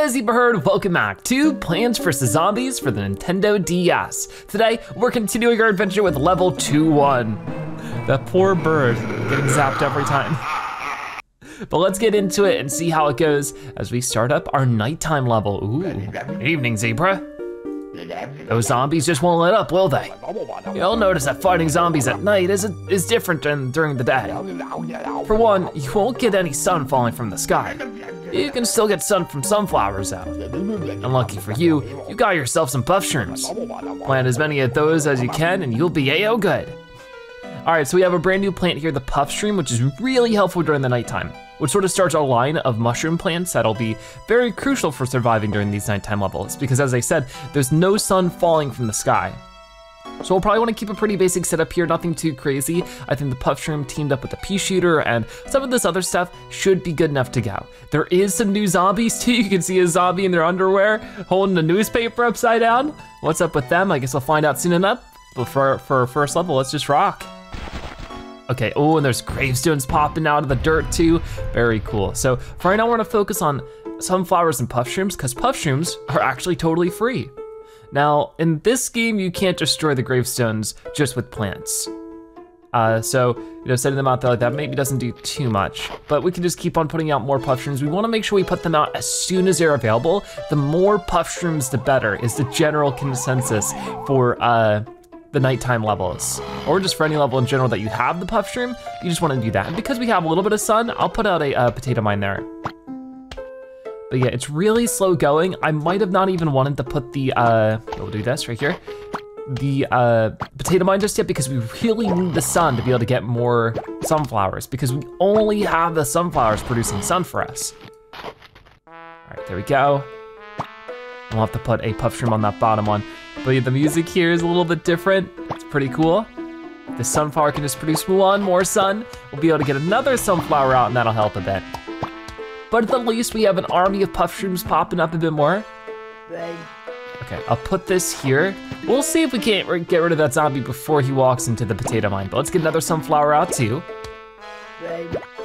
up, Zebra Herd? Welcome back to Plants vs. Zombies for the Nintendo DS. Today, we're continuing our adventure with level 2-1. That poor bird getting zapped every time. But let's get into it and see how it goes as we start up our nighttime level. Ooh, evening, Zebra. Those zombies just won't let up, will they? You'll notice that fighting zombies at night is different than during the day. For one, you won't get any sun falling from the sky. You can still get sun from sunflowers out. Unlucky for you, you got yourself some Puff-shrooms. Plant as many of those as you can and you'll be A-O good. All right, so we have a brand new plant here, the Puff-shroom, which is really helpful during the nighttime, which sort of starts a line of mushroom plants that'll be very crucial for surviving during these nighttime levels, because as I said, there's no sun falling from the sky. So we'll probably wanna keep a pretty basic setup here, nothing too crazy. I think the Puff-shroom teamed up with the pea shooter and some of this other stuff should be good enough to go. There is some new zombies too. You can see a zombie in their underwear holding a newspaper upside down. What's up with them? I guess we'll find out soon enough. But for our first level, let's just rock. Okay, oh, and there's gravestones popping out of the dirt too. Very cool. So for right now, we're gonna focus on sunflowers and Puff-shrooms because Puff-shrooms are actually totally free. Now, in this game, you can't destroy the gravestones just with plants. So, setting them out there like that maybe doesn't do too much, but we can just keep on putting out more Puff-shrooms. We wanna make sure we put them out as soon as they're available. The more Puff-shrooms, the better is the general consensus for the nighttime levels, or just for any level in general that you have the Puff-shroom, you just wanna do that. And because we have a little bit of sun, I'll put out a potato mine there. But yeah, it's really slow going. I might have not even wanted to put the, we'll do this right here, the potato mine just yet because we really need the sun to be able to get more sunflowers because we only have the sunflowers producing sun for us. All right, there we go. We'll have to put a Puff-shroom on that bottom one. But yeah, the music here is a little bit different. It's pretty cool. The sunflower can just produce one more sun. We'll be able to get another sunflower out and that'll help a bit. But at the least we have an army of Puff-shrooms popping up a bit more. Okay, I'll put this here. We'll see if we can't get rid of that zombie before he walks into the potato mine, but let's get another sunflower out too.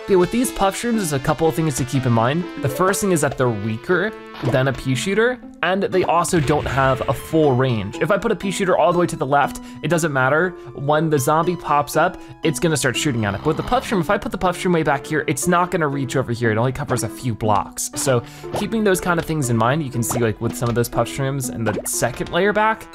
Yeah, with these Puff-shrooms, there's a couple of things to keep in mind. The first thing is that they're weaker than a pea shooter, and they also don't have a full range. If I put a pea shooter all the way to the left, it doesn't matter. When the zombie pops up, it's gonna start shooting at it. But with the Puff-shroom, if I put the Puff-shroom way back here, it's not gonna reach over here. It only covers a few blocks. So keeping those kind of things in mind, you can see like with some of those Puff-shrooms and the second layer back,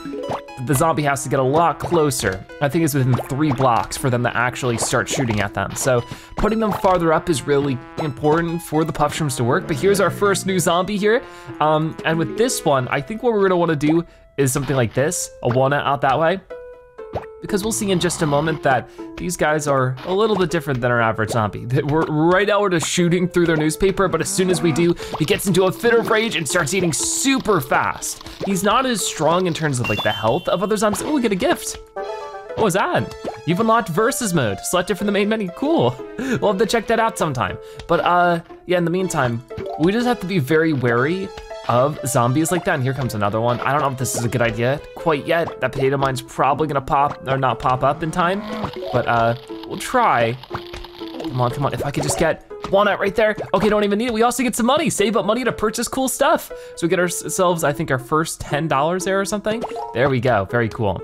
the zombie has to get a lot closer. I think it's within 3 blocks for them to actually start shooting at them. So putting them farther up is really important for the Puff-shrooms to work. But here's our first new zombie here. And with this one, I think what we're gonna wanna do is something like this, a walnut out that way. Because we'll see in just a moment that these guys are a little bit different than our average zombie. Right now we're just shooting through their newspaper, but as soon as we do, he gets into a fit of rage and starts eating super fast. He's not as strong in terms of like the health of other zombies. Oh, we get a gift. What was that? You've unlocked versus mode, selected from the main menu, cool. We'll have to check that out sometime. But yeah, in the meantime, we just have to be very wary of zombies like that. And here comes another one. I don't know if this is a good idea quite yet. That potato mine's probably gonna pop, or not pop up in time, but we'll try. Come on, come on, if I could just get walnut right there. Okay, don't even need it. We also get some money, save up money to purchase cool stuff. So we get ourselves, I think, our first $10 there or something. There we go, very cool.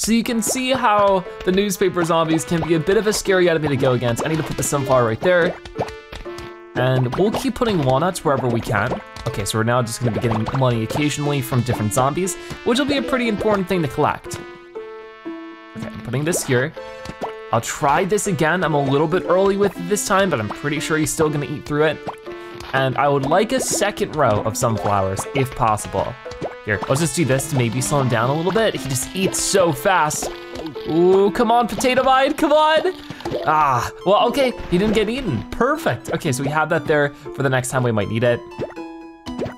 So you can see how the newspaper zombies can be a bit of a scary enemy to go against. I need to put the sunflower right there. And we'll keep putting walnuts wherever we can. Okay, so we're now just gonna be getting money occasionally from different zombies, which will be a pretty important thing to collect. Okay, I'm putting this here. I'll try this again. I'm a little bit early with it this time, but I'm pretty sure he's still gonna eat through it. And I would like a second row of sunflowers, if possible. Here, let's just do this to maybe slow him down a little bit. He just eats so fast. Ooh, come on, potato mine, come on. Ah, well, okay, he didn't get eaten, perfect. Okay, so we have that there for the next time we might need it.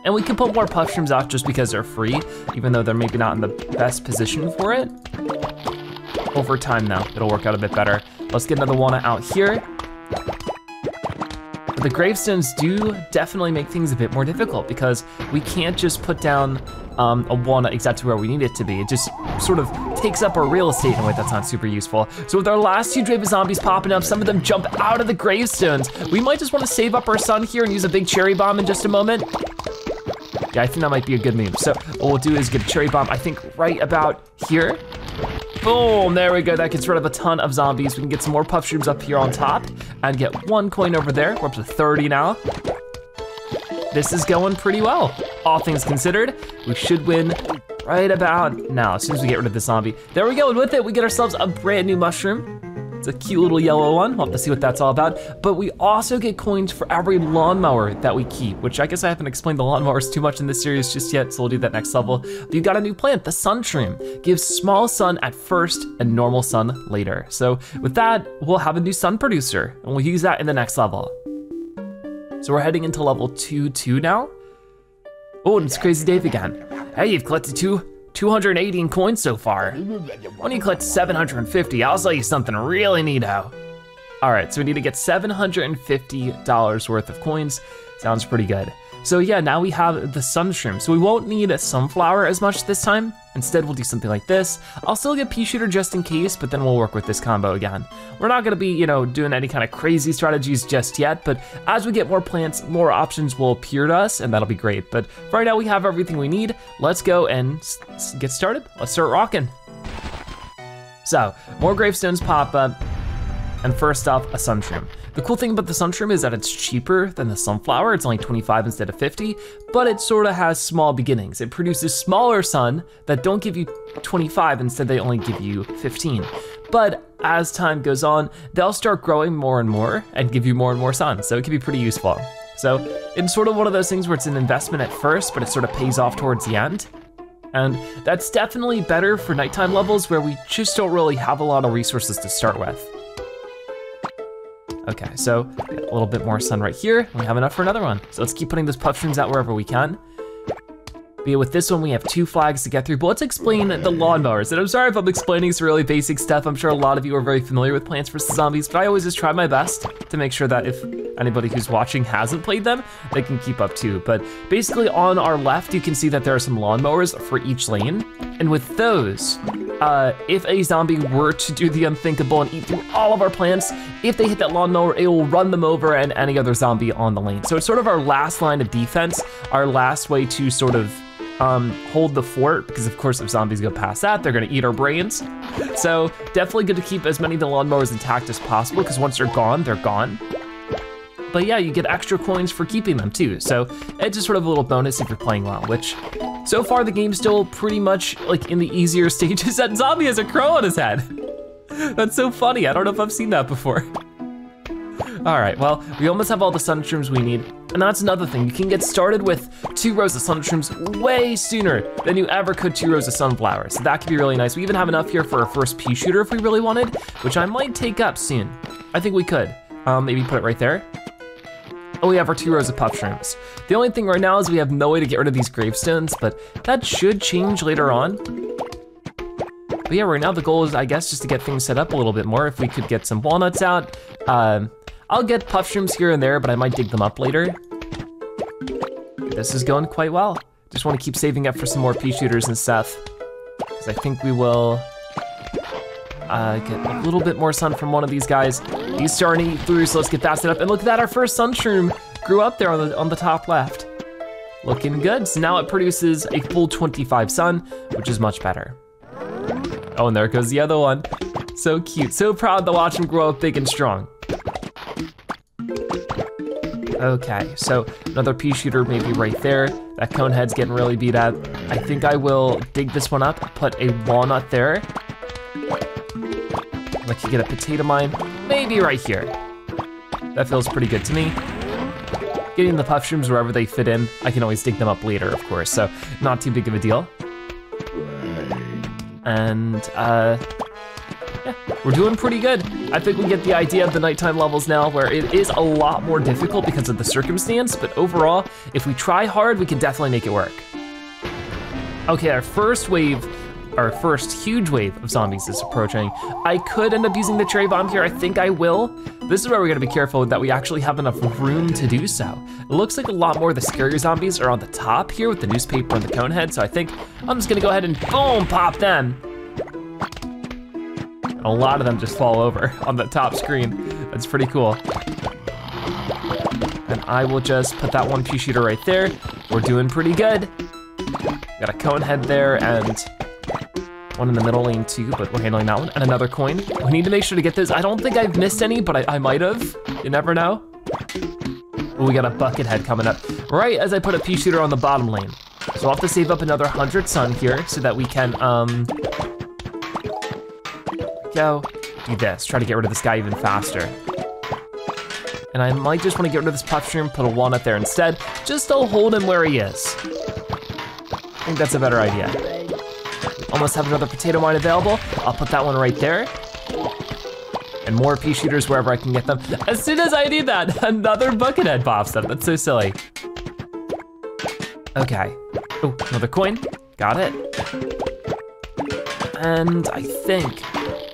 And we can put more Puff-shrooms out just because they're free, even though they're maybe not in the best position for it. Over time though, it'll work out a bit better. Let's get another walnut out here. But the gravestones do definitely make things a bit more difficult because we can't just put down a walnut exactly where we need it to be. It just sort of takes up our real estate in a way that's not super useful. So with our last 2 Draven zombies popping up, some of them jump out of the gravestones. We might just want to save up our sun here and use a big cherry bomb in just a moment. Yeah, I think that might be a good move. So what we'll do is get a cherry bomb, I think right about here. Boom, there we go. That gets rid of a ton of zombies. We can get some more Puff-shrooms up here on top and get 1 coin over there. We're up to 30 now. This is going pretty well. All things considered, we should win right about now, as soon as we get rid of the zombie. There we go, and with it, we get ourselves a brand new mushroom. It's a cute little yellow one. We'll have to see what that's all about. But we also get coins for every lawnmower that we keep, which I guess I haven't explained the lawnmowers too much in this series just yet, so we'll do that next level. But you've got a new plant, the Sun-shroom. Gives small sun at first and normal sun later. So with that, we'll have a new sun producer, and we'll use that in the next level. So we're heading into level 2-2 now. Oh, and it's Crazy Dave again. Hey, you've collected 218 coins so far. When you collect 750, I'll sell you something really neato. All right, so we need to get $750 worth of coins. Sounds pretty good. So yeah, now we have the Sun-shroom. So we won't need a sunflower as much this time. Instead, we'll do something like this. I'll still get pea shooter just in case, but then we'll work with this combo again. We're not gonna be, doing any kind of crazy strategies just yet, but as we get more plants, more options will appear to us, and that'll be great. But for right now, we have everything we need. Let's go and get started. Let's start rocking. So, more gravestones pop up, and first off, a Sun-shroom. The cool thing about the Sun-shroom is that it's cheaper than the sunflower. It's only 25 instead of 50, but it sort of has small beginnings. It produces smaller sun that don't give you 25, instead they only give you 15. But as time goes on, they'll start growing more and give you more and more sun, so it can be pretty useful. So it's sort of one of those things where it's an investment at first, but it sort of pays off towards the end. And that's definitely better for nighttime levels where we just don't really have a lot of resources to start with. Okay, so a little bit more sun right here. We have enough for another one. So let's keep putting those Puff-shrooms out wherever we can. But yeah, with this one, we have 2 flags to get through, but let's explain the lawnmowers. And I'm sorry if I'm explaining some really basic stuff. I'm sure a lot of you are very familiar with Plants vs. Zombies, but I always just try my best to make sure that if anybody who's watching hasn't played them, they can keep up too. But basically on our left, you can see that there are some lawnmowers for each lane. And with those, if a zombie were to do the unthinkable and eat through all of our plants, if they hit that lawnmower, it will run them over and any other zombie on the lane. So it's sort of our last line of defense, our last way to sort of hold the fort, because of course if zombies go past that, they're gonna eat our brains. So definitely good to keep as many of the lawnmowers intact as possible, because once they're gone, they're gone. But yeah, you get extra coins for keeping them too. So it's just sort of a little bonus if you're playing well, which so far the game's still pretty much like in the easier stages. That zombie has a crow on his head. That's so funny, I don't know if I've seen that before. All right, well, we almost have all the Sun-shrooms we need. And that's another thing, you can get started with 2 rows of Sun-shrooms way sooner than you ever could 2 rows of sunflowers. So that could be really nice. We even have enough here for our first pea shooter if we really wanted, which I might take up soon. I think we could. Maybe put it right there. Oh, we have our 2 rows of Puff-shrooms. The only thing right now is we have no way to get rid of these gravestones, but that should change later on. But yeah, right now the goal is, I guess, just to get things set up a little bit more. If we could get some walnuts out. I'll get Puff-shrooms here and there, but I might dig them up later. This is going quite well. Just want to keep saving up for some more pea shooters and stuff, because I think we will get a little bit more sun from one of these guys. He's starting to eat through, so let's get that set up. And look at that, our first Sun-shroom grew up there on the top left. Looking good, so now it produces a full 25 sun, which is much better. Oh, and there goes the other one. So cute, so proud to watch him grow up big and strong. Okay, so another pea shooter maybe right there. That cone head's getting really beat up. I think I will dig this one up, put a walnut there. I could get a potato mine, maybe right here. That feels pretty good to me. Getting the Puff-shrooms wherever they fit in, I can always dig them up later, of course, so not too big of a deal. And yeah, we're doing pretty good. I think we get the idea of the nighttime levels now, where it is a lot more difficult because of the circumstance, but overall, if we try hard, we can definitely make it work. Okay, our first huge wave of zombies is approaching. I could end up using the cherry bomb here, I think I will. This is where we're gonna be careful that we actually have enough room to do so. It looks like a lot more of the scarier zombies are on the top here with the newspaper and the cone head, so I think I'm just gonna go ahead and boom, pop them. And a lot of them just fall over on the top screen. That's pretty cool. And I will just put that one pea shooter right there. We're doing pretty good. Got a cone head there and one in the middle lane too, but we're handling that one. And another coin. We need to make sure to get this. I don't think I've missed any, but I might have. You never know. Ooh, we got a bucket head coming up right as I put a pea shooter on the bottom lane. So I'll have to save up another 100 sun here so that we can go do this, try to get rid of this guy even faster. And I might just want to get rid of this Puff-shroom, put a walnut there instead, just to hold him where he is. I think that's a better idea. Almost have another potato mine available. I'll put that one right there. And more pea shooters wherever I can get them. As soon as I need that, another bucket head pops up. That's so silly. Okay. Oh, another coin. Got it. And I think,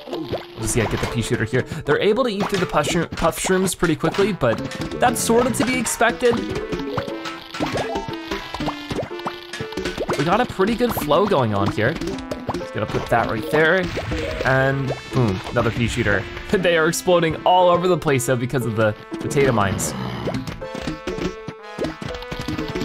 we'll just get the pea shooter here. They're able to eat through the Puff-shrooms pretty quickly, but that's sort of to be expected. We got a pretty good flow going on here. Just gonna put that right there. And boom, another pea shooter. They are exploding all over the place though because of the potato mines.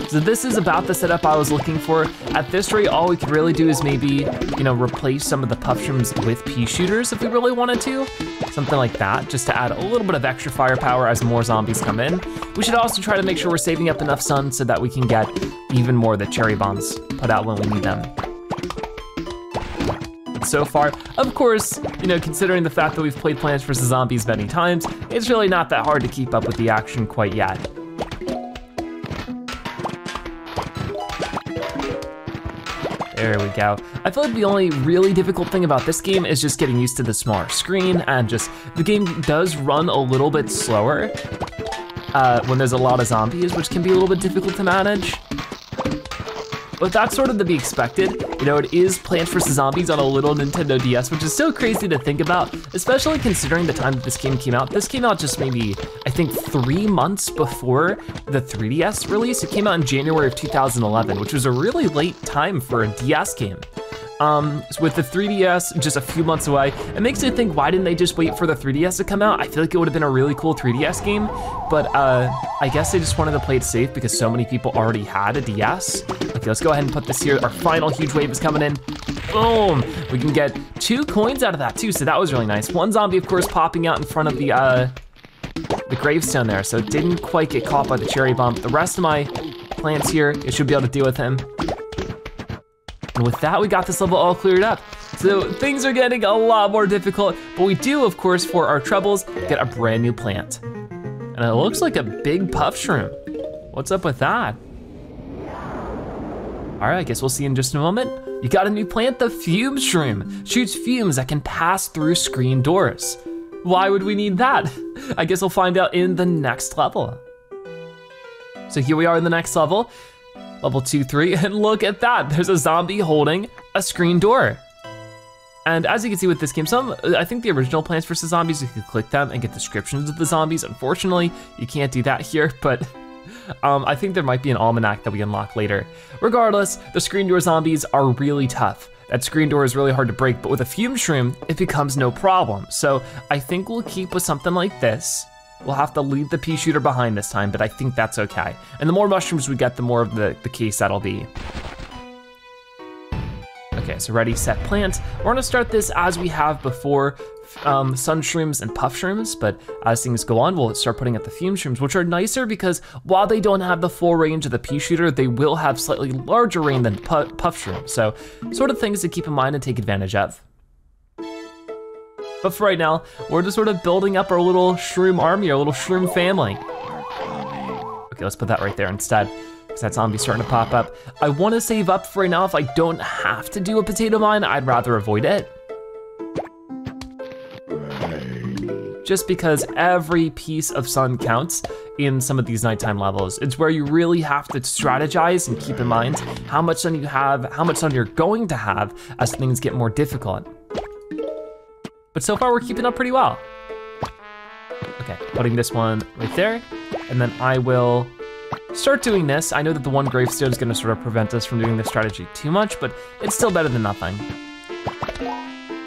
So this is about the setup I was looking for. At this rate, all we could really do is maybe, replace some of the Puff-shrooms with pea shooters if we really wanted to. Something like that, just to add a little bit of extra firepower as more zombies come in. We should also try to make sure we're saving up enough sun so that we can get even more of the cherry bombs put out when we need them. But so far, of course, considering the fact that we've played Plants vs. Zombies many times, it's really not that hard to keep up with the action quite yet. There we go. I feel like the only really difficult thing about this game is just getting used to the smaller screen and just, the game does run a little bit slower when there's a lot of zombies, which can be a little bit difficult to manage. But that's sort of to be expected. It is Plants vs. Zombies on a little Nintendo DS, which is so crazy to think about, especially considering the time that this game came out. This came out just maybe, I think 3 months before the 3DS release. It came out in January of 2011, which was a really late time for a DS game. With the 3DS just a few months away, it makes me think, why didn't they just wait for the 3DS to come out? I feel like it would have been a really cool 3DS game, but I guess they just wanted to play it safe because so many people already had a DS. Okay, let's go ahead and put this here. Our final huge wave is coming in. Boom! We can get 2 coins out of that too, so that was really nice. One zombie, of course, popping out in front of the gravestone there, so it didn't quite get caught by the cherry bomb. The rest of my plants here, it should be able to deal with him. And with that, we got this level all cleared up. So things are getting a lot more difficult, but we do, of course, for our troubles, get a brand new plant. And it looks like a big Puff-shroom. What's up with that? All right, I guess we'll see in just a moment. You got a new plant, the Fume-shroom. Shoots fumes that can pass through screen doors. Why would we need that? I guess we'll find out in the next level. So here we are in the next level. Level 2, 3, and look at that. There's a zombie holding a screen door. And as you can see with this game, I think the original Plants vs. Zombies, you could click them and get descriptions of the zombies. Unfortunately, you can't do that here, but I think there might be an almanac that we unlock later. Regardless, the screen door zombies are really tough. That screen door is really hard to break, but with a Fume-shroom, it becomes no problem. So I think we'll keep with something like this. We'll have to leave the pea shooter behind this time, but I think that's okay. And the more mushrooms we get, the more of the case that'll be. Okay, so ready, set, plant. We're gonna start this as we have before, Sun-shrooms and Puff-shrooms, but as things go on, we'll start putting up the Fume-shrooms, which are nicer because while they don't have the full range of the pea shooter, they will have slightly larger range than Puff-shroom. So sort of things to keep in mind and take advantage of. But for right now, we're just sort of building up our little shroom army, our little shroom family. Okay, let's put that right there instead, because that zombie's starting to pop up. I want to save up for right now. If I don't have to do a potato mine, I'd rather avoid it. Just because every piece of sun counts in some of these nighttime levels. It's where you really have to strategize and keep in mind how much sun you have, how much sun you're going to have as things get more difficult. But so far we're keeping up pretty well. Okay, putting this one right there, and then I will start doing this. I know that the one gravestone is gonna sort of prevent us from doing this strategy too much, but it's still better than nothing.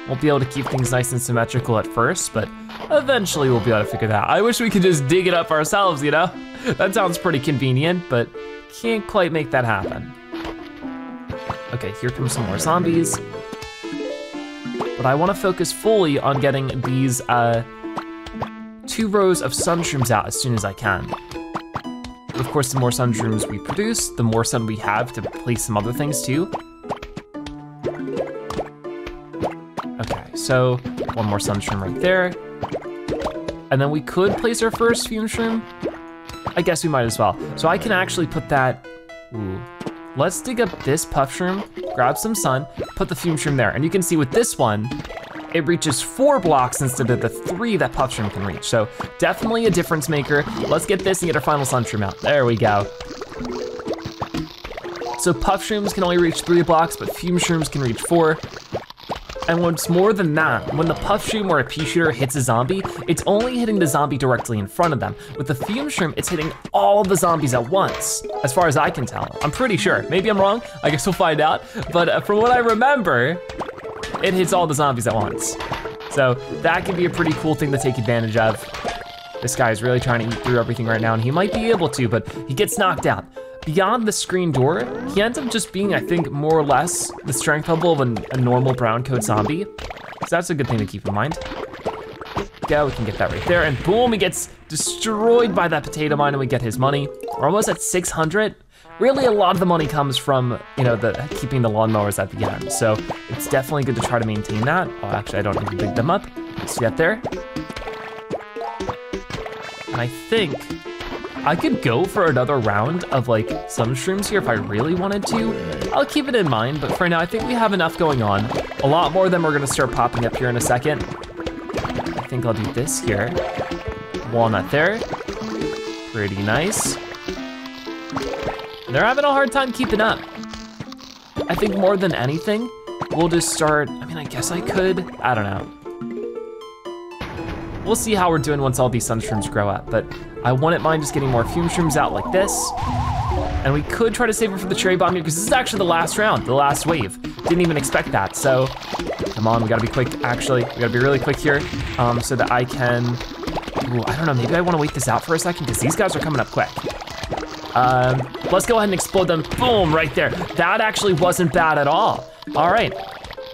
Won't be able to keep things nice and symmetrical at first, but eventually we'll be able to figure that out. I wish we could just dig it up ourselves, That sounds pretty convenient, but can't quite make that happen. Okay, here come some more zombies. But I wanna focus fully on getting these 2 rows of Sun-shrooms out as soon as I can. But of course, the more Sun-shrooms we produce, the more sun we have to place some other things too. Okay, so 1 more Sun-shroom right there. And then we could place our first Fume-shroom. I guess we might as well. So I can actually put that, ooh. Let's dig up this Puff-shroom, grab some sun, put the Fume-shroom there. And you can see with this one, it reaches 4 blocks instead of the 3 that Puff-shroom can reach. So definitely a difference maker. Let's get this and get our final Sun-shroom out. There we go. So Puff-shrooms can only reach 3 blocks, but Fume-shrooms can reach 4. And what's more than that, when the Puff-shroom or a pea shooter hits a zombie, it's only hitting the zombie directly in front of them. With the Fume-shroom, it's hitting all the zombies at once, as far as I can tell. I'm pretty sure, maybe I'm wrong, I guess we'll find out. But from what I remember, it hits all the zombies at once. So that could be a pretty cool thing to take advantage of. This guy is really trying to eat through everything right now, and he might be able to, but he gets knocked out. Beyond the screen door, he ends up just being, I think, more or less the strength level of a normal brown coat zombie. So that's a good thing to keep in mind. Go, we can get that right there, and boom, he gets destroyed by that potato mine and we get his money. We're almost at 600. Really, a lot of the money comes from, keeping the lawnmowers at the end. So it's definitely good to try to maintain that. Oh, actually, I don't need to dig them up. Let's get there. And I think I could go for another round of like Sun-shrooms here if I really wanted to. I'll keep it in mind, but for now, I think we have enough going on. A lot more of them are gonna start popping up here in a second. I think I'll do this here. Walnut there. Pretty nice. They're having a hard time keeping up. I think more than anything, we'll just start, I guess I could, I don't know. We'll see how we're doing once all these Sun-shrooms grow up, but I wouldn't mind just getting more Fume-shrooms out like this. And we could try to save it for the cherry bomb here, because this is actually the last round, the last wave. Didn't even expect that, so come on, we gotta be quick, actually. We gotta be really quick here, so that I can, I don't know, maybe I wanna wait this out for a second, because these guys are coming up quick. Let's go ahead and explode them, boom, right there. That actually wasn't bad at all. All right.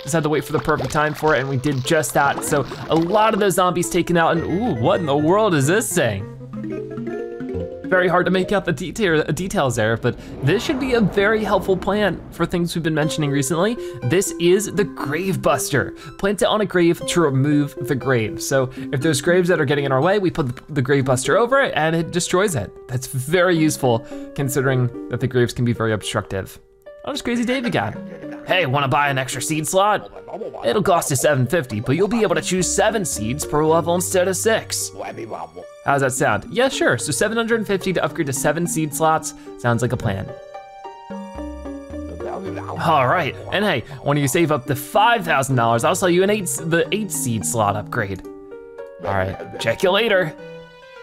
Just had to wait for the perfect time for it, and we did just that. So a lot of those zombies taken out, and ooh, what in the world is this saying? Very hard to make out the details there, but this should be a very helpful plant for things we've been mentioning recently. This is the Grave Buster. Plant it on a grave to remove the grave. So if there's graves that are getting in our way, we put the Grave Buster over it and it destroys it. That's very useful considering that the graves can be very obstructive. Oh, it's Crazy Dave again. Hey, wanna buy an extra seed slot? It'll cost you $7.50, but you'll be able to choose 7 seeds per level instead of 6. How's that sound? Yeah, sure, so $750 to upgrade to 7 seed slots. Sounds like a plan. All right, and hey, when you save up to $5,000, I'll sell you the 8 seed slot upgrade. All right, check you later.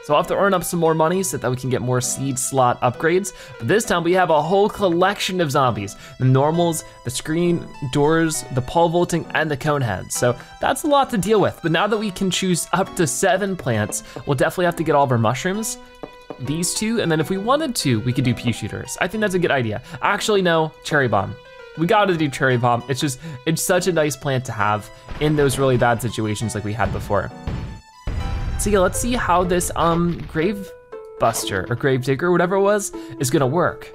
So I'll have to earn up some more money so that we can get more seed slot upgrades. But this time we have a whole collection of zombies. The normals, the screen doors, the pole vaulting, and the cone heads. So that's a lot to deal with. But now that we can choose up to 7 plants, we'll definitely have to get all of our mushrooms, these 2, and then if we wanted to, we could do pea shooters. I think that's a good idea. Actually, no, cherry bomb. We gotta do cherry bomb. It's such a nice plant to have in those really bad situations like we had before. So yeah, let's see how this Grave Buster or Grave Digger, whatever it was, is gonna work.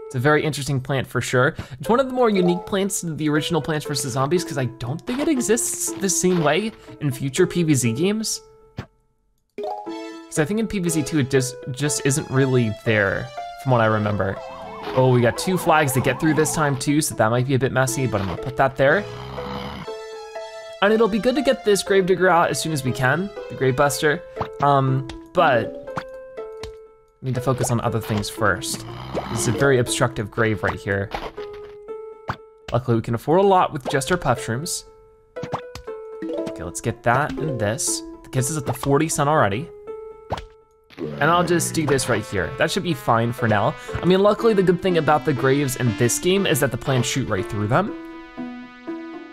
It's a very interesting plant for sure. It's one of the more unique plants than the original Plants vs. Zombies because I don't think it exists the same way in future PvZ games. Because I think in PvZ 2 it just isn't really there from what I remember. Oh, we got 2 flags to get through this time too, so that might be a bit messy, but I'm gonna put that there. And it'll be good to get this Gravedigger out as soon as we can, the Grave Buster, but we need to focus on other things first. This is a very obstructive grave right here. Luckily we can afford a lot with just our Puff-shrooms. Okay, let's get that and this. That gets us up to 40 sun already. And I'll just do this right here. That should be fine for now. I mean, luckily the good thing about the graves in this game is that the plants shoot right through them.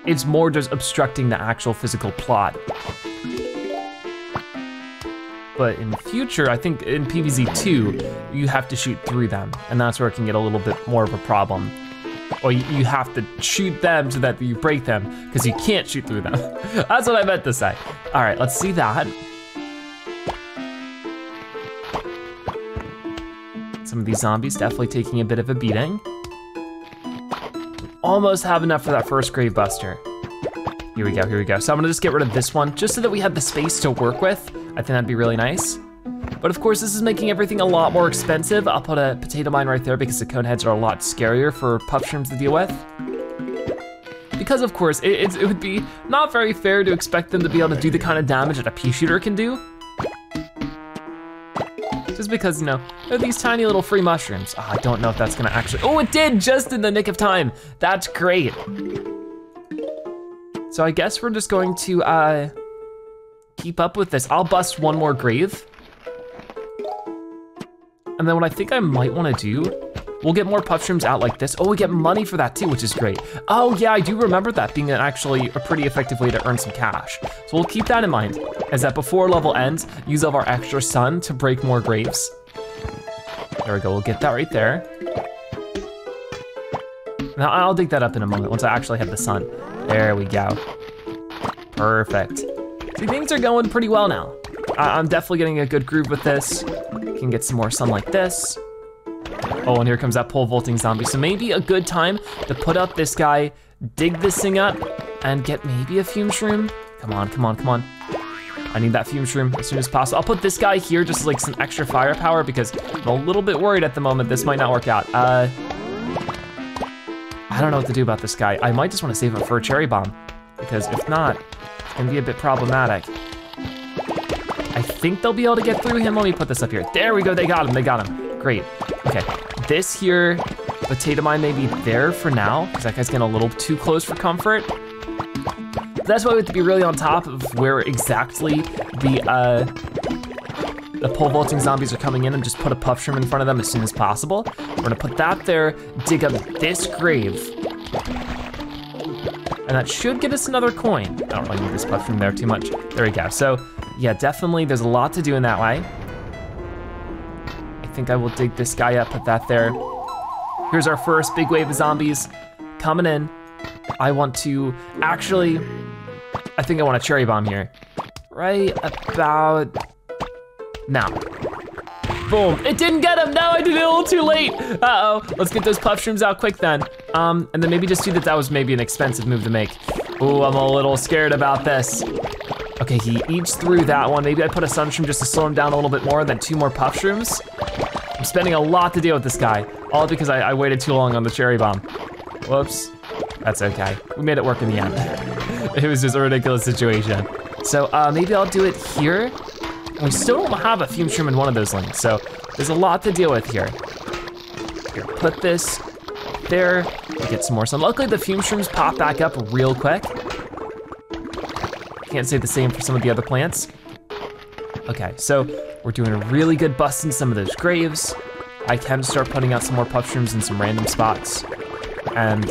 It's more just obstructing the actual physical plot. But in future, I think in PvZ2, you have to shoot through them, and that's where it can get a little bit more of a problem. Or you have to shoot them so that you break them, because you can't shoot through them. That's what I meant to say. All right, let's see that. Some of these zombies definitely taking a bit of a beating. Almost have enough for that first grave buster. Here we go, here we go. So I'm gonna just get rid of this one, just so that we have the space to work with. I think that'd be really nice. But of course, this is making everything a lot more expensive. I'll put a potato mine right there because the cone heads are a lot scarier for Puff-shrooms to deal with. Because of course, it would be not very fair to expect them to be able to do the kind of damage that a pea shooter can do. Just because, you know, they're these tiny little free mushrooms. Oh, I don't know if that's gonna actually, oh, it did just in the nick of time. That's great. So I guess we're just going to keep up with this. I'll bust one more grave. And then what I think I might wanna do, we'll get more Puff-shrooms out like this. Oh, we get money for that too, which is great. Oh yeah, I do remember that being actually a pretty effective way to earn some cash. So we'll keep that in mind, is that before level ends, use of our extra sun to break more graves. There we go, we'll get that right there. Now I'll dig that up in a moment once I actually have the sun. There we go. Perfect. See, things are going pretty well now. I'm definitely getting a good groove with this. Can get some more sun like this. Oh, and here comes that pole vaulting zombie. So maybe a good time to put up this guy, dig this thing up, and get maybe a Fume-shroom. Come on, come on, come on. I need that Fume-shroom as soon as possible. I'll put this guy here just as like some extra firepower because I'm a little bit worried at the moment this might not work out. I don't know what to do about this guy. I might just want to save it for a cherry bomb because if not, it's gonna be a bit problematic. I think they'll be able to get through him. Let me put this up here. There we go, they got him, Great, okay. This here, potato mine may be there for now, because that guy's getting a little too close for comfort. That's why we have to be really on top of where exactly the pole vaulting zombies are coming in and just put a Puff-shroom in front of them as soon as possible. We're gonna put that there, dig up this grave, and that should get us another coin. I don't really need this Puff-shroom there too much. There we go. So yeah, definitely there's a lot to do in that way. I think I will dig this guy up, put that there. Here's our first big wave of zombies coming in. I want to, actually, I think I want a cherry bomb here. Right about now. Boom, it didn't get him. No, I did it a little too late. Uh-oh, let's get those Puff-shrooms out quick then. And then maybe just see that was maybe an expensive move to make. Ooh, I'm a little scared about this. Okay, he eats through that one. Maybe I put a Sun-shroom just to slow him down a little bit more, then 2 more Puff-shrooms. I'm spending a lot to deal with this guy, all because I waited too long on the cherry bomb. Whoops, that's okay. We made it work in the end. It was just a ridiculous situation. So maybe I'll do it here. We still don't have a Fume-shroom in one of those lanes, so there's a lot to deal with here. Here, put this there, get some more sun. Luckily the Fume-shrooms pop back up real quick. Can't say the same for some of the other plants. Okay, so we're doing a really good bust in some of those graves. I can start putting out some more Puff-shrooms in some random spots. And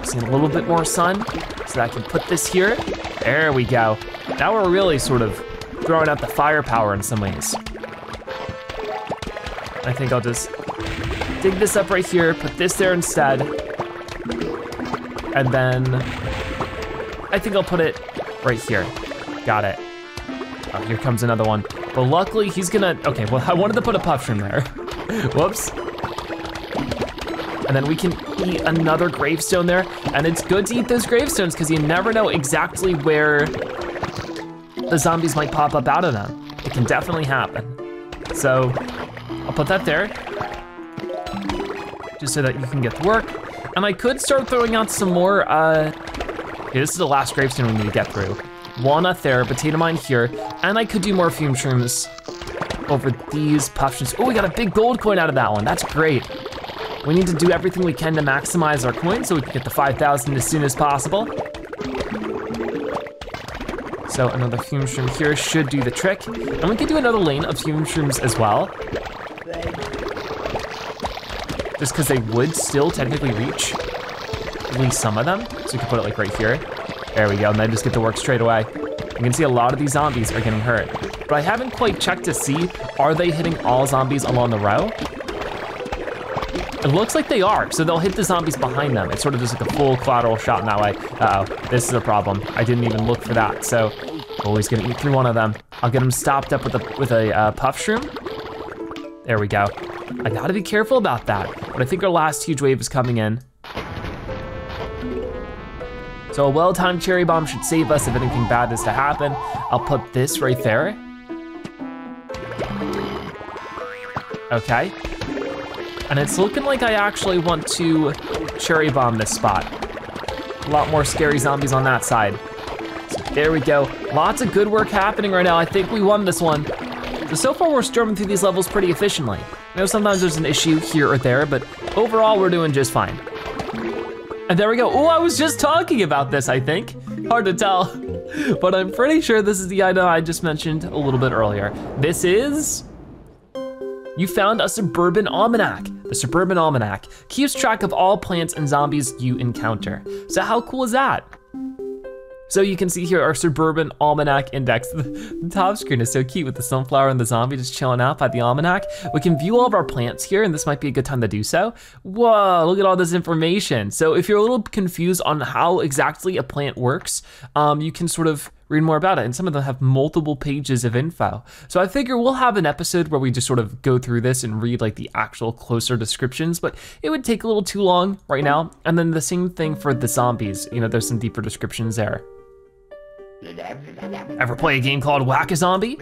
seeing a little bit more sun so that I can put this here. There we go. Now we're really sort of throwing out the firepower in some ways. I think I'll just dig this up right here, put this there instead. And then I think I'll put it right here. Got it. Oh, here comes another one. But luckily he's gonna, okay, well I wanted to put a Puff-shroom there. Whoops. And then we can eat another gravestone there. And it's good to eat those gravestones because you never know exactly where the zombies might pop up out of them. It can definitely happen. So I'll put that there, just so that you can get to work. And I could start throwing out some more, okay, this is the last gravestone we need to get through. One up there, potato mine here, and I could do more Fume-shrooms over these Puff-shrooms. Oh, we got a big gold coin out of that one, that's great. We need to do everything we can to maximize our coins so we can get the 5,000 as soon as possible. So another Fume-shroom here should do the trick. And we could do another lane of Fume-shrooms as well. Just because they would still technically reach at least some of them. So we can put it like right here. There we go, and then just get to work straight away. You can see a lot of these zombies are getting hurt. but I haven't quite checked to see, are they hitting all zombies along the row? It looks like they are, so they'll hit the zombies behind them. It's sort of just like a full collateral shot in that way. Uh-oh, this is a problem. I didn't even look for that, so, oh, he's gonna eat through one of them. I'll get him stopped up with a Puff-shroom. There we go. I gotta be careful about that, but I think our last huge wave is coming in. So a well-timed cherry bomb should save us if anything bad is to happen. I'll put this right there. Okay. And it's looking like I actually want to cherry bomb this spot. A lot more scary zombies on that side. So there we go. Lots of good work happening right now. I think we won this one. So far we're storming through these levels pretty efficiently. I know sometimes there's an issue here or there, but overall we're doing just fine. And there we go. Oh, I was just talking about this, I think. Hard to tell, but I'm pretty sure this is the item I just mentioned a little bit earlier. This is, you found a suburban almanac. The suburban almanac keeps track of all plants and zombies you encounter. So how cool is that? So you can see here our suburban almanac index. The top screen is so cute with the sunflower and the zombie just chilling out by the almanac. We can view all of our plants here, and this might be a good time to do so. Whoa, look at all this information. So if you're a little confused on how exactly a plant works, you can sort of read more about it, and some of them have multiple pages of info. So I figure we'll have an episode where we just sort of go through this and read like the actual closer descriptions, but it would take a little too long right now. And then the same thing for the zombies, you know, there's some deeper descriptions there. Ever play a game called Whack-a-Zombie?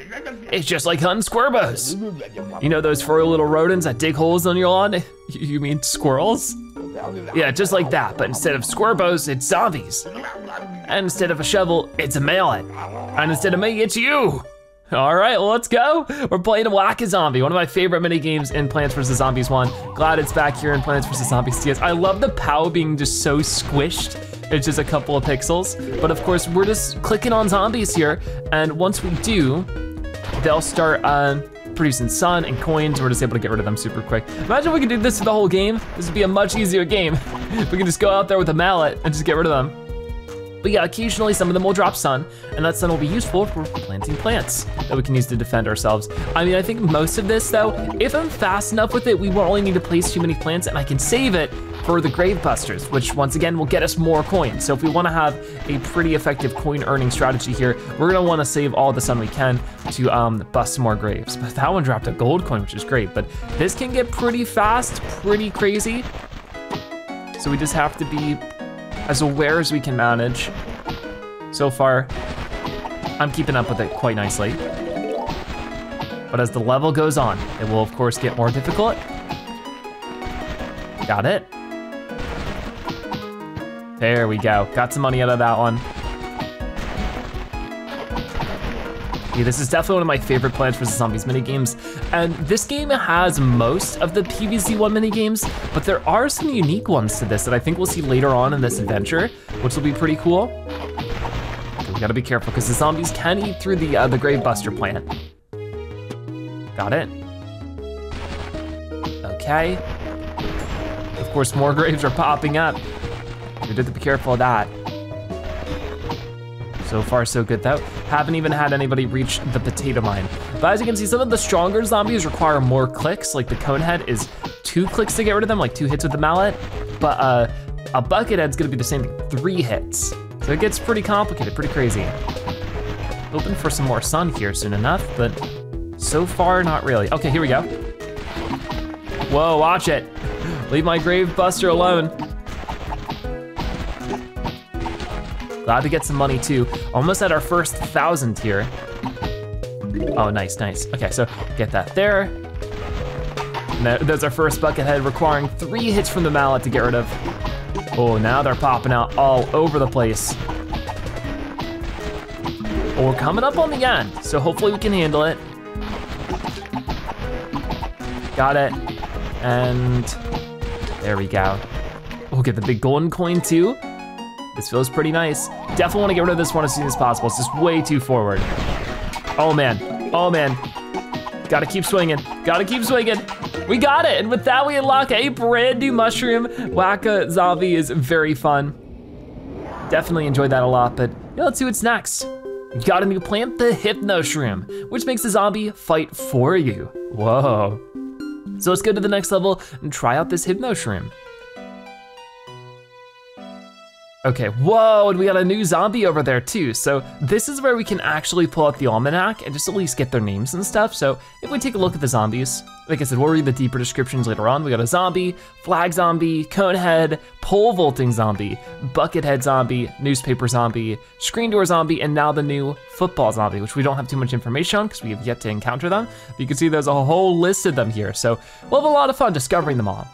It's just like hunting squirrels. You know those furry little rodents that dig holes on your lawn? You mean squirrels? Yeah, just like that, but instead of squirrels, it's zombies. And instead of a shovel, it's a mallet. And instead of me, it's you. All right, well, let's go. We're playing Whack-a-Zombie, one of my favorite mini games in Plants vs. Zombies 1. Glad it's back here in Plants vs. Zombies TS. I love the POW being just so squished. It's just a couple of pixels. But of course, we're just clicking on zombies here. And once we do, they'll start producing sun and coins. We're just able to get rid of them super quick. Imagine if we could do this for the whole game. This would be a much easier game. We can just go out there with a mallet and just get rid of them. But yeah, occasionally some of them will drop sun, and that sun will be useful for planting plants that we can use to defend ourselves. I mean, I think most of this though, if I'm fast enough with it, we won't only need to place too many plants, and I can save it for the grave busters, which once again will get us more coins. So if we wanna have a pretty effective coin earning strategy here, we're gonna wanna save all the sun we can to bust some more graves. But that one dropped a gold coin, which is great, but this can get pretty fast, pretty crazy. So we just have to be as aware as we can manage. So far, I'm keeping up with it quite nicely. But as the level goes on, it will of course get more difficult. Got it. There we go, got some money out of that one. Yeah, this is definitely one of my favorite Plants vs. Zombies minigames. And this game has most of the PvZ1 minigames, but there are some unique ones to this that I think we'll see later on in this adventure, which will be pretty cool. Okay, we gotta be careful because the zombies can eat through the Grave Buster plant. Got it. Okay. Of course, more graves are popping up. We have to be careful of that. So far, so good though. Haven't even had anybody reach the potato mine. But as you can see, some of the stronger zombies require more clicks, like the conehead is 2 clicks to get rid of them, like 2 hits with the mallet. But a buckethead's gonna be the same thing, 3 hits. So it gets pretty complicated, pretty crazy. Hoping for some more sun here soon enough, but so far, not really. Okay, here we go. Whoa, watch it. Leave my grave buster alone. Glad to get some money too. Almost at our first 1,000 here. Oh, nice, nice. Okay, so get that there. And there's our first buckethead requiring 3 hits from the mallet to get rid of. Oh, now they're popping out all over the place. Well, we're coming up on the end, so hopefully we can handle it. Got it, and there we go. We'll get the big golden coin too. This feels pretty nice. Definitely wanna get rid of this one as soon as possible. It's just way too forward. Oh man, oh man. Gotta keep swinging, gotta keep swinging. We got it, and with that we unlock a brand new mushroom. Whack-a-Zombie is very fun. Definitely enjoyed that a lot, but yeah, let's see what's next. You got a new plant, the Hypno-shroom, which makes the zombie fight for you. Whoa. So let's go to the next level and try out this Hypno-shroom. Okay, whoa, and we got a new zombie over there too. So this is where we can actually pull out the almanac and just at least get their names and stuff. So if we take a look at the zombies, like I said, we'll read the deeper descriptions later on. We got a zombie, flag zombie, cone head, pole vaulting zombie, bucket head zombie, newspaper zombie, screen door zombie, and now the new football zombie, which we don't have too much information on because we have yet to encounter them. But you can see there's a whole list of them here. So we'll have a lot of fun discovering them all.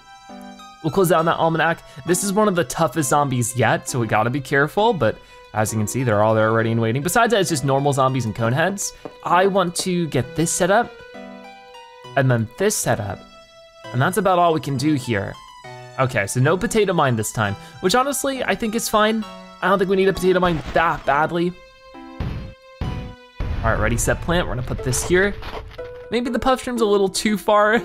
We'll close down that almanac. This is one of the toughest zombies yet, so we gotta be careful, but as you can see, they're all there ready and waiting. Besides that, it's just normal zombies and cone heads. I want to get this set up, and then this set up, and that's about all we can do here. Okay, so no potato mine this time, which honestly, I think is fine. I don't think we need a potato mine that badly. All right, ready, set, plant. We're gonna put this here. Maybe the Puff-shroom's a little too far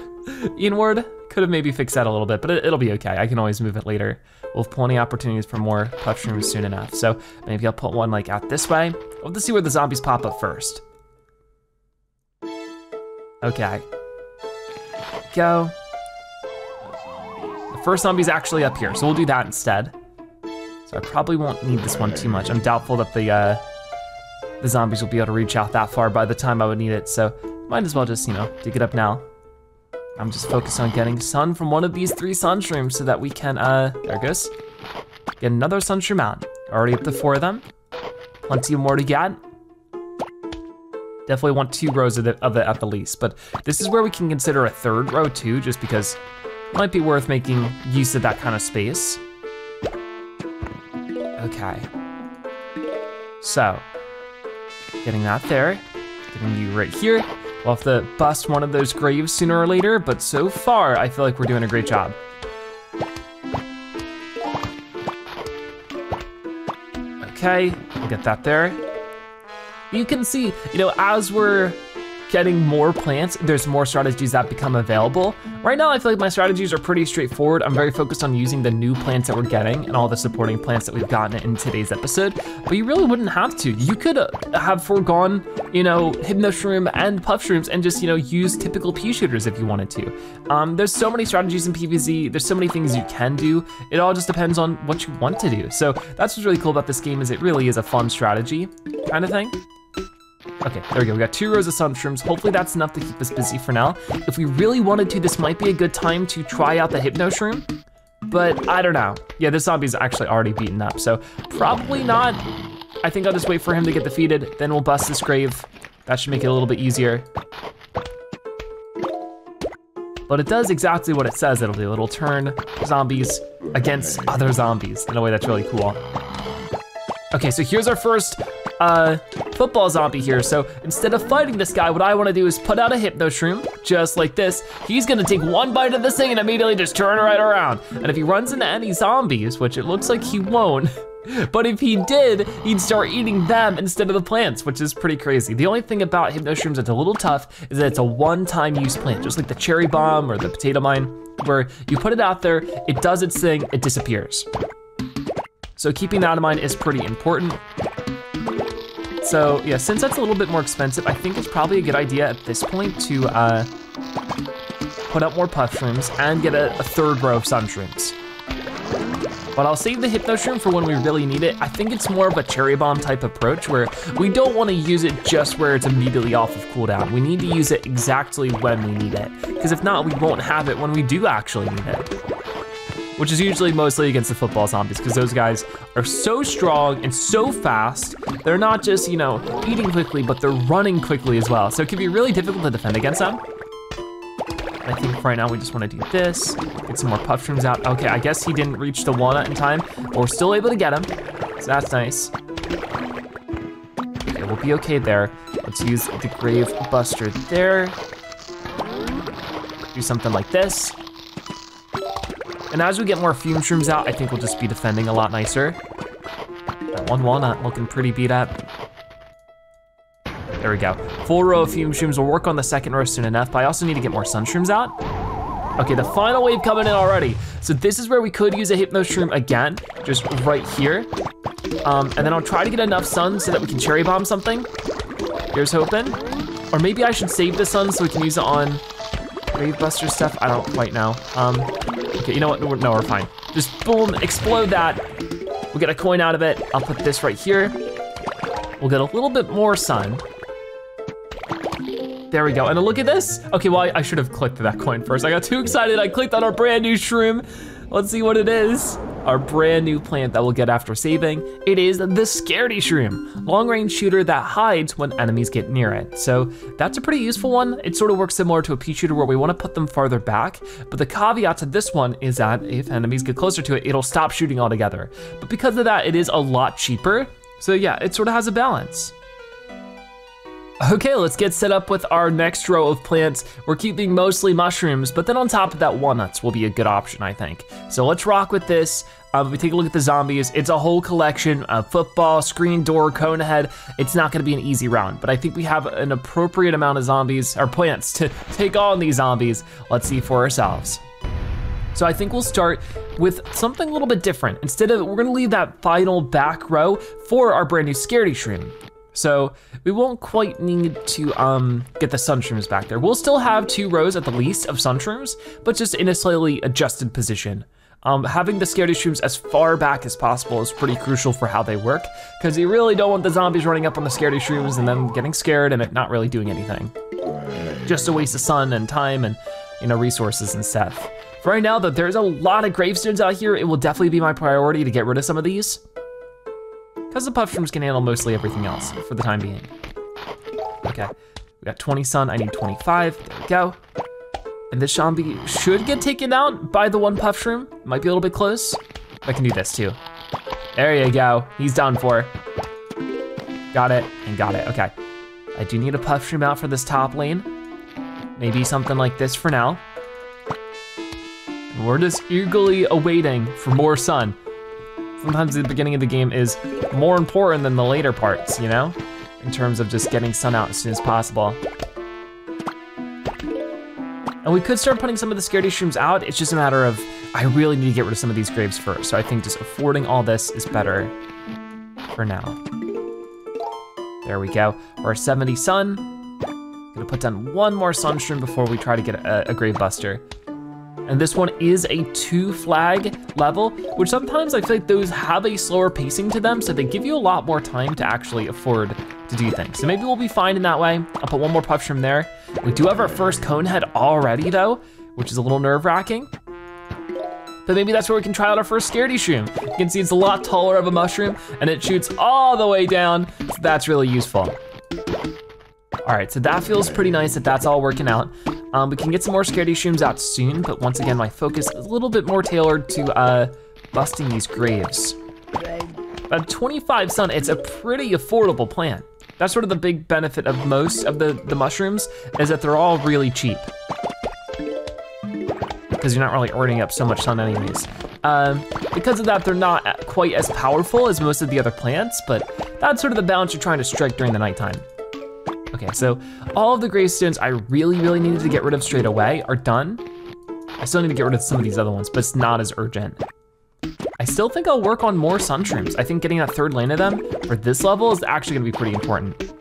inward. Could have maybe fixed that a little bit, but it'll be okay. I can always move it later. We'll have plenty of opportunities for more Puff-shrooms soon enough. So maybe I'll put one like out this way. We'll have to see where the zombies pop up first. Okay. Go. The first zombie's actually up here, so we'll do that instead. So I probably won't need this one too much. I'm doubtful that the zombies will be able to reach out that far by the time I would need it. So might as well just, dig it up now. I'm just focused on getting sun from one of these 3 Sun-shrooms so that we can, there it goes, get another Sun-shroom out. Already up to 4 of them. Plenty more to get. Definitely want 2 rows of it at the least, but this is where we can consider a 3rd row too, just because it might be worth making use of that kind of space. Okay. So, getting that there, getting you right here. We'll have to bust one of those graves sooner or later, but so far, I feel like we're doing a great job. Okay, we'll get that there. You can see, as we're getting more plants, there's more strategies that become available. Right now, I feel like my strategies are pretty straightforward. I'm very focused on using the new plants that we're getting and all the supporting plants that we've gotten in today's episode, but you really wouldn't have to. You could have foregone, Hypno-shroom and Puff-shrooms and just, use typical pea shooters if you wanted to. There's so many strategies in PvZ, there's so many things you can do. It all just depends on what you want to do. So that's what's really cool about this game is it really is a fun strategy kind of thing. Okay, there we go, we got 2 rows of Sun-shrooms. Hopefully that's enough to keep us busy for now. If we really wanted to, this might be a good time to try out the Hypno-shroom, but I don't know. Yeah, this zombie's actually already beaten up, so probably not. I think I'll just wait for him to get defeated, then we'll bust this grave. That should make it a little bit easier. But it does exactly what it says it'll do. It'll turn zombies against other zombies in a way that's really cool. Okay, so here's our first football zombie here. So instead of fighting this guy, what I wanna do is put out a Hypno-shroom, just like this. He's gonna take one bite of this thing and immediately just turn right around. And if he runs into any zombies, which it looks like he won't, but if he did, he'd start eating them instead of the plants, which is pretty crazy. The only thing about Hypno-shrooms that's a little tough is that it's a one-time use plant, just like the cherry bomb or the potato mine, where you put it out there, it does its thing, it disappears. So keeping that in mind is pretty important. So yeah, since that's a little bit more expensive, I think it's probably a good idea at this point to put up more Puff-shrooms and get a 3rd row of Sun-shrooms. But I'll save the Hypno-shroom for when we really need it. I think it's more of a cherry bomb type approach where we don't want to use it just where it's immediately off of cooldown. We need to use it exactly when we need it. Because if not, we won't have it when we do actually need it. Which is usually mostly against the football zombies because those guys are so strong and so fast. They're not just, eating quickly, but they're running quickly as well. So it can be really difficult to defend against them. I think right now we just wanna do this, get some more Puff-shrooms out. Okay, I guess he didn't reach the walnut in time, but we're still able to get him, so that's nice. Okay, we'll be okay there. Let's use the grave buster there. Do something like this. And as we get more Fume-shrooms out, I think we'll just be defending a lot nicer. That one walnut looking pretty beat up. There we go. Full row of Fume-shrooms. We'll work on the 2nd row soon enough, but I also need to get more Sun-shrooms out. Okay, the final wave coming in already. So this is where we could use a Hypno-shroom again, just right here. And then I'll try to get enough sun so that we can cherry bomb something. Here's hoping. Or maybe I should save the sun so we can use it on Grave Buster stuff. I don't quite know. Okay, you know what? No, we're fine. Just boom, explode that. We'll get a coin out of it. I'll put this right here. We'll get a little bit more sun. There we go, and look at this. Okay, well, I should have clicked that coin first. I got too excited, I clicked on our brand new shroom. Let's see what it is. Our brand new plant that we'll get after saving. It is the Scaredy Shroom, long range shooter that hides when enemies get near it. So that's a pretty useful one. It sort of works similar to a pea shooter where we wanna put them farther back, but the caveat to this one is that if enemies get closer to it, it'll stop shooting altogether. But because of that, it is a lot cheaper. So yeah, it sort of has a balance. Okay, let's get set up with our next row of plants. We're keeping mostly mushrooms, but then on top of that, walnuts will be a good option, I think. So let's rock with this. If we take a look at the zombies, it's a whole collection of football, screen door, cone head. It's not gonna be an easy round, but I think we have an appropriate amount of zombies, or plants, to take on these zombies. Let's see for ourselves. So I think we'll start with something a little bit different. Instead of, we're gonna leave that final back row for our brand new Scaredy Shroom. So we won't quite need to get the Sun-shrooms back there. We'll still have 2 rows at the least of Sun-shrooms, but just in a slightly adjusted position. Having the Scaredy Shrooms as far back as possible is pretty crucial for how they work, because you really don't want the zombies running up on the Scaredy Shrooms and then getting scared and it not really doing anything. Just a waste of sun and time and resources and stuff. For right now though, there's a lot of gravestones out here. It will definitely be my priority to get rid of some of these, because the Puff-shrooms can handle mostly everything else for the time being. Okay, we got 20 sun, I need 25, there we go. And this zombie should get taken out by the 1 Puff-shroom. Might be a little bit close. I can do this too. There you go, he's done for. Got it, and got it, okay. I do need a Puff-shroom out for this top lane. Maybe something like this for now. And we're just eagerly awaiting for more sun. Sometimes the beginning of the game is more important than the later parts, in terms of just getting sun out as soon as possible. And we could start putting some of the Scaredy Shrooms out. It's just a matter of, I really need to get rid of some of these graves first. So I think just affording all this is better for now. There we go, we're 70 sun. Gonna put down 1 more Sun-shroom before we try to get a Grave Buster. And this one is a 2 flag level, which sometimes I feel like those have a slower pacing to them, so they give you a lot more time to actually afford to do things. So maybe we'll be fine in that way. I'll put 1 more Puff-shroom there. We do have our first cone head already though, which is a little nerve-wracking. But maybe that's where we can try out our first Scaredy Shroom. You can see it's a lot taller of a mushroom and it shoots all the way down, so that's really useful. All right, so that feels pretty nice that that's all working out. We can get some more Scaredy Shrooms out soon, but once again, my focus is a little bit more tailored to busting these graves. At 25 sun, it's a pretty affordable plant. That's sort of the big benefit of most of the mushrooms, is that they're all really cheap. Because you're not really earning up so much sun anyways. Because of that, they're not quite as powerful as most of the other plants, but that's sort of the balance you're trying to strike during the nighttime. Okay, so all of the gravestones I really needed to get rid of straight away are done. I still need to get rid of some of these other ones, but it's not as urgent. I still think I'll work on more Sun-shrooms. I think getting that 3rd lane of them for this level is actually gonna be pretty important.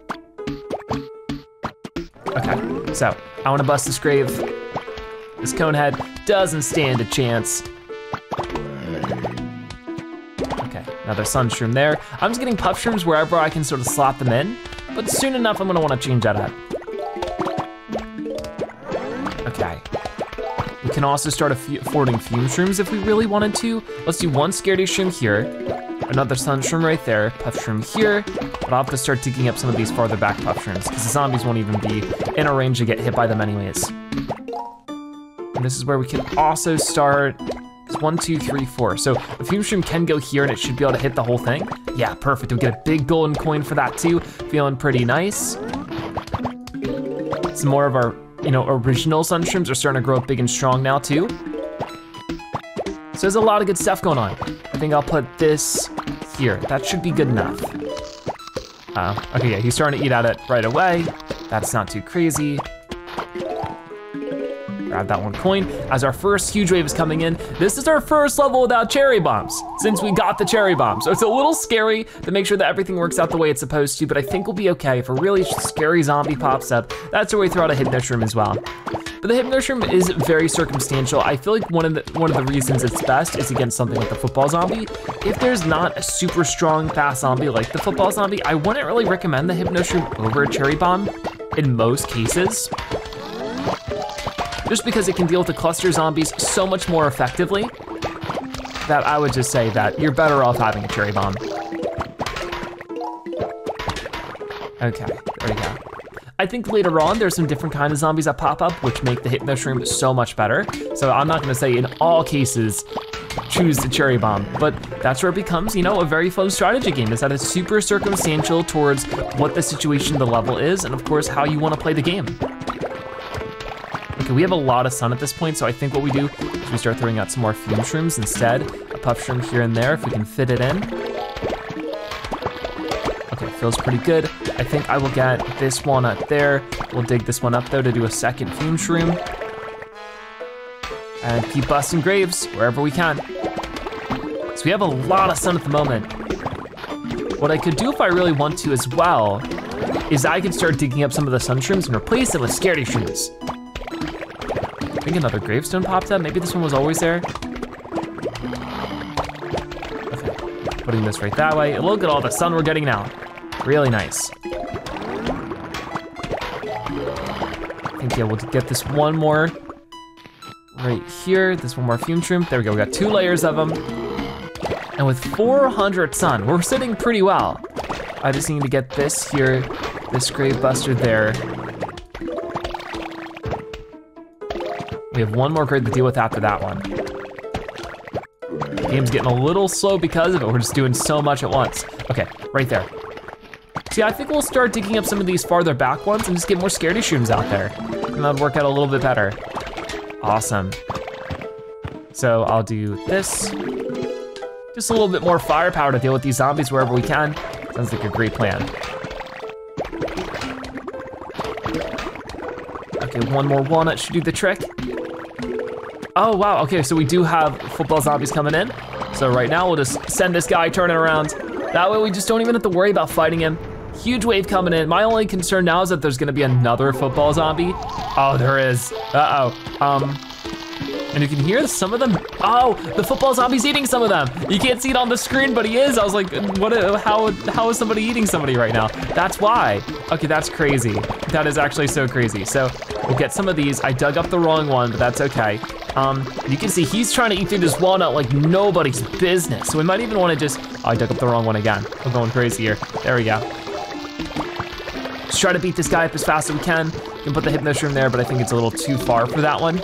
Okay, so I wanna bust this grave. This cone head doesn't stand a chance. Okay, another Sun-shroom there. I'm just getting Puff-shrooms wherever I can sort of slot them in, but soon enough I'm gonna wanna change that up. Okay. We can also start affording Fume-shrooms if we really wanted to. Let's do 1 Scaredy Shroom here, another Sun-shroom right there, Puff-shroom here, but I'll have to start digging up some of these farther back Puff-shrooms because the zombies won't even be in a range to get hit by them anyways. And this is where we can also start, 1, 2, 3, 4. So the Fume-shroom can go here and it should be able to hit the whole thing. Yeah, perfect, we'll get a big golden coin for that too. Feeling pretty nice. Some more of our original Sun-shrooms are starting to grow up big and strong now too. So there's a lot of good stuff going on. I think I'll put this here. That should be good enough. Okay, yeah, he's starting to eat at it right away. That's not too crazy. Grab that one coin. As our first huge wave is coming in, this is our first level without cherry bombs, since we got the cherry bomb. So it's a little scary to make sure that everything works out the way it's supposed to, but I think we'll be okay. If a really scary zombie pops up, that's where we throw out a Hypno-shroom as well. But the Hypno-shroom is very circumstantial. I feel like one of the reasons it's best is against something like the football zombie. If there's not a super strong, fast zombie like the football zombie, I wouldn't really recommend the Hypno-shroom over a cherry bomb in most cases. Just because it can deal with the cluster zombies so much more effectively that I would just say that you're better off having a cherry bomb. Okay, there we go. I think later on there's some different kind of zombies that pop up which make the Hypno-shroom so much better. So I'm not gonna say in all cases choose the cherry bomb, but that's where it becomes, you know, a very fun strategy game, is that it's super circumstantial towards what the situation, the level is, and of course how you wanna play the game. Okay, we have a lot of sun at this point, so I think what we do is we start throwing out some more Fume-shrooms instead, a Puff-shroom here and there if we can fit it in. Okay, feels pretty good. I think I will get this one up there. We'll dig this one up though to do a second Fume-shroom. And keep busting graves wherever we can. So we have a lot of sun at the moment. What I could do if I really want to as well is I could start digging up some of the Sun-shrooms and replace them with scaredy shrooms. I think another gravestone popped up. Maybe this one was always there. Okay, putting this right that way. Look at all the sun we're getting now. Really nice. I think, yeah, we'll get this one more right here. This one more Fume-shroom. There we go, we got 2 layers of them. And with 400 sun, we're sitting pretty well. I just need to get this here, this grave buster there. We have one more grade to deal with after that one. The game's getting a little slow because of it. We're just doing so much at once. Okay, right there. See, I think we'll start digging up some of these farther back ones and just get more scaredy shrooms out there. And that'll work out a little bit better. Awesome. So I'll do this. Just a little bit more firepower to deal with these zombies wherever we can. Sounds like a great plan. Okay, one more walnut should do the trick. Oh wow, okay, so we do have football zombies coming in. So right now we'll just send this guy turning around. That way we just don't even have to worry about fighting him. Huge wave coming in. My only concern now is that there's gonna be another football zombie. Oh, there is, and you can hear some of them. Oh, the football zombie's eating some of them. You can't see it on the screen, but he is. I was like, what? How is somebody eating somebody right now? That's why. Okay, that's crazy. That is actually so crazy. So we'll get some of these. I dug up the wrong one, but that's okay. You can see he's trying to eat through this walnut like nobody's business. So we might even wanna just, oh, I dug up the wrong one again. I'm going crazy here. There we go. Let's try to beat this guy up as fast as we can. We can put the Hypno-shroom there, but I think it's a little too far for that one.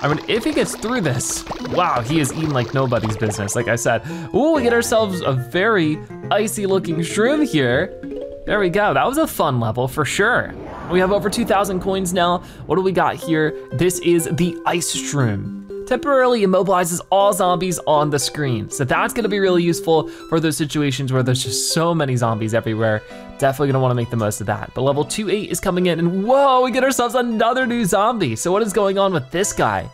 I mean, if he gets through this, wow, he is eating like nobody's business, like I said. Ooh, we get ourselves a very icy looking shroom here. There we go, that was a fun level for sure. We have over 2,000 coins now. What do we got here? This is the Ice-shroom. Temporarily immobilizes all zombies on the screen. So that's gonna be really useful for those situations where there's just so many zombies everywhere. Definitely gonna wanna make the most of that. But level 2-8 is coming in and whoa, we get ourselves another new zombie. So what is going on with this guy?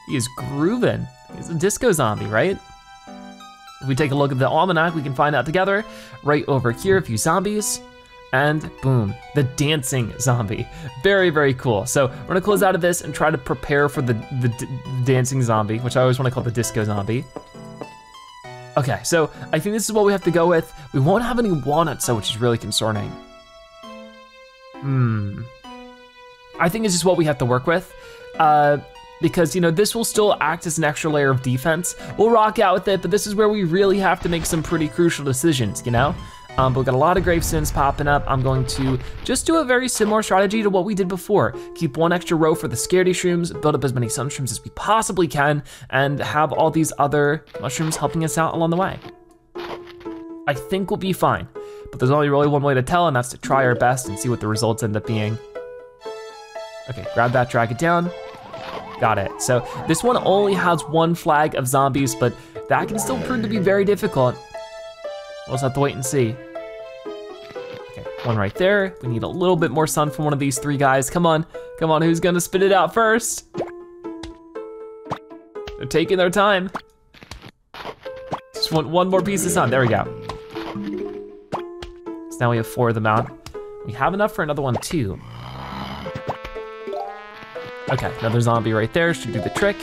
He is grooving. He's a disco zombie, right? If we take a look at the almanac, we can find out together. Right over here, a few zombies. And boom, the dancing zombie. Very, very cool. So we're gonna close out of this and try to prepare for the dancing zombie, which I always wanna call the disco zombie. Okay, so I think this is what we have to go with. We won't have any walnuts though, which is really concerning. I think it's just what we have to work with. Because, you know, this will still act as an extra layer of defense. We'll rock out with it, but this is where we really have to make some pretty crucial decisions, you know? But we've got a lot of gravestones popping up. I'm going to just do a very similar strategy to what we did before. Keep one extra row for the scaredy shrooms, build up as many sun-shrooms as we possibly can, and have all these other mushrooms helping us out along the way. I think we'll be fine, but there's only really one way to tell, and that's to try our best and see what the results end up being. Okay, grab that, drag it down. Got it. So this one only has one flag of zombies, but that can still prove to be very difficult. We'll just have to wait and see. Okay, One right there. We need a little bit more sun from one of these three guys. Come on, who's gonna spit it out first? They're taking their time. Just want one more piece of sun, there we go. So now we have 4 of them out. We have enough for another one too. Okay, another zombie right there, should do the trick.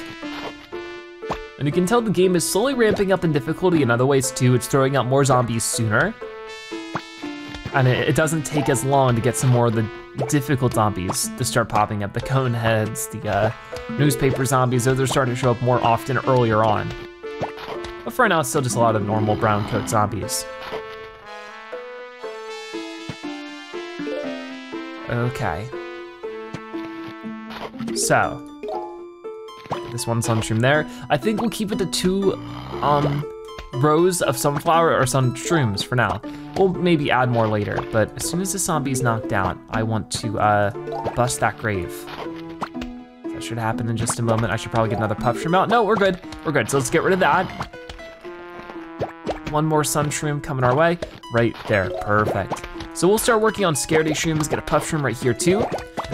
And you can tell the game is slowly ramping up in difficulty in other ways too. It's throwing out more zombies sooner. And it doesn't take as long to get some more of the difficult zombies to start popping up. The cone heads, the newspaper zombies, those are starting to show up more often earlier on. But for now, it's still just a lot of normal brown coat zombies. Okay. So, this one Sun-shroom there. I think we'll keep it to 2 rows of sunflower or Sun-shrooms for now. We'll maybe add more later, but as soon as the zombie's knocked out, I want to bust that grave. That should happen in just a moment. I should probably get another Puff-shroom out. No, we're good, so let's get rid of that. One more Sun-shroom coming our way. Right there, perfect. So we'll start working on scaredy shrooms, get a Puff-shroom right here too.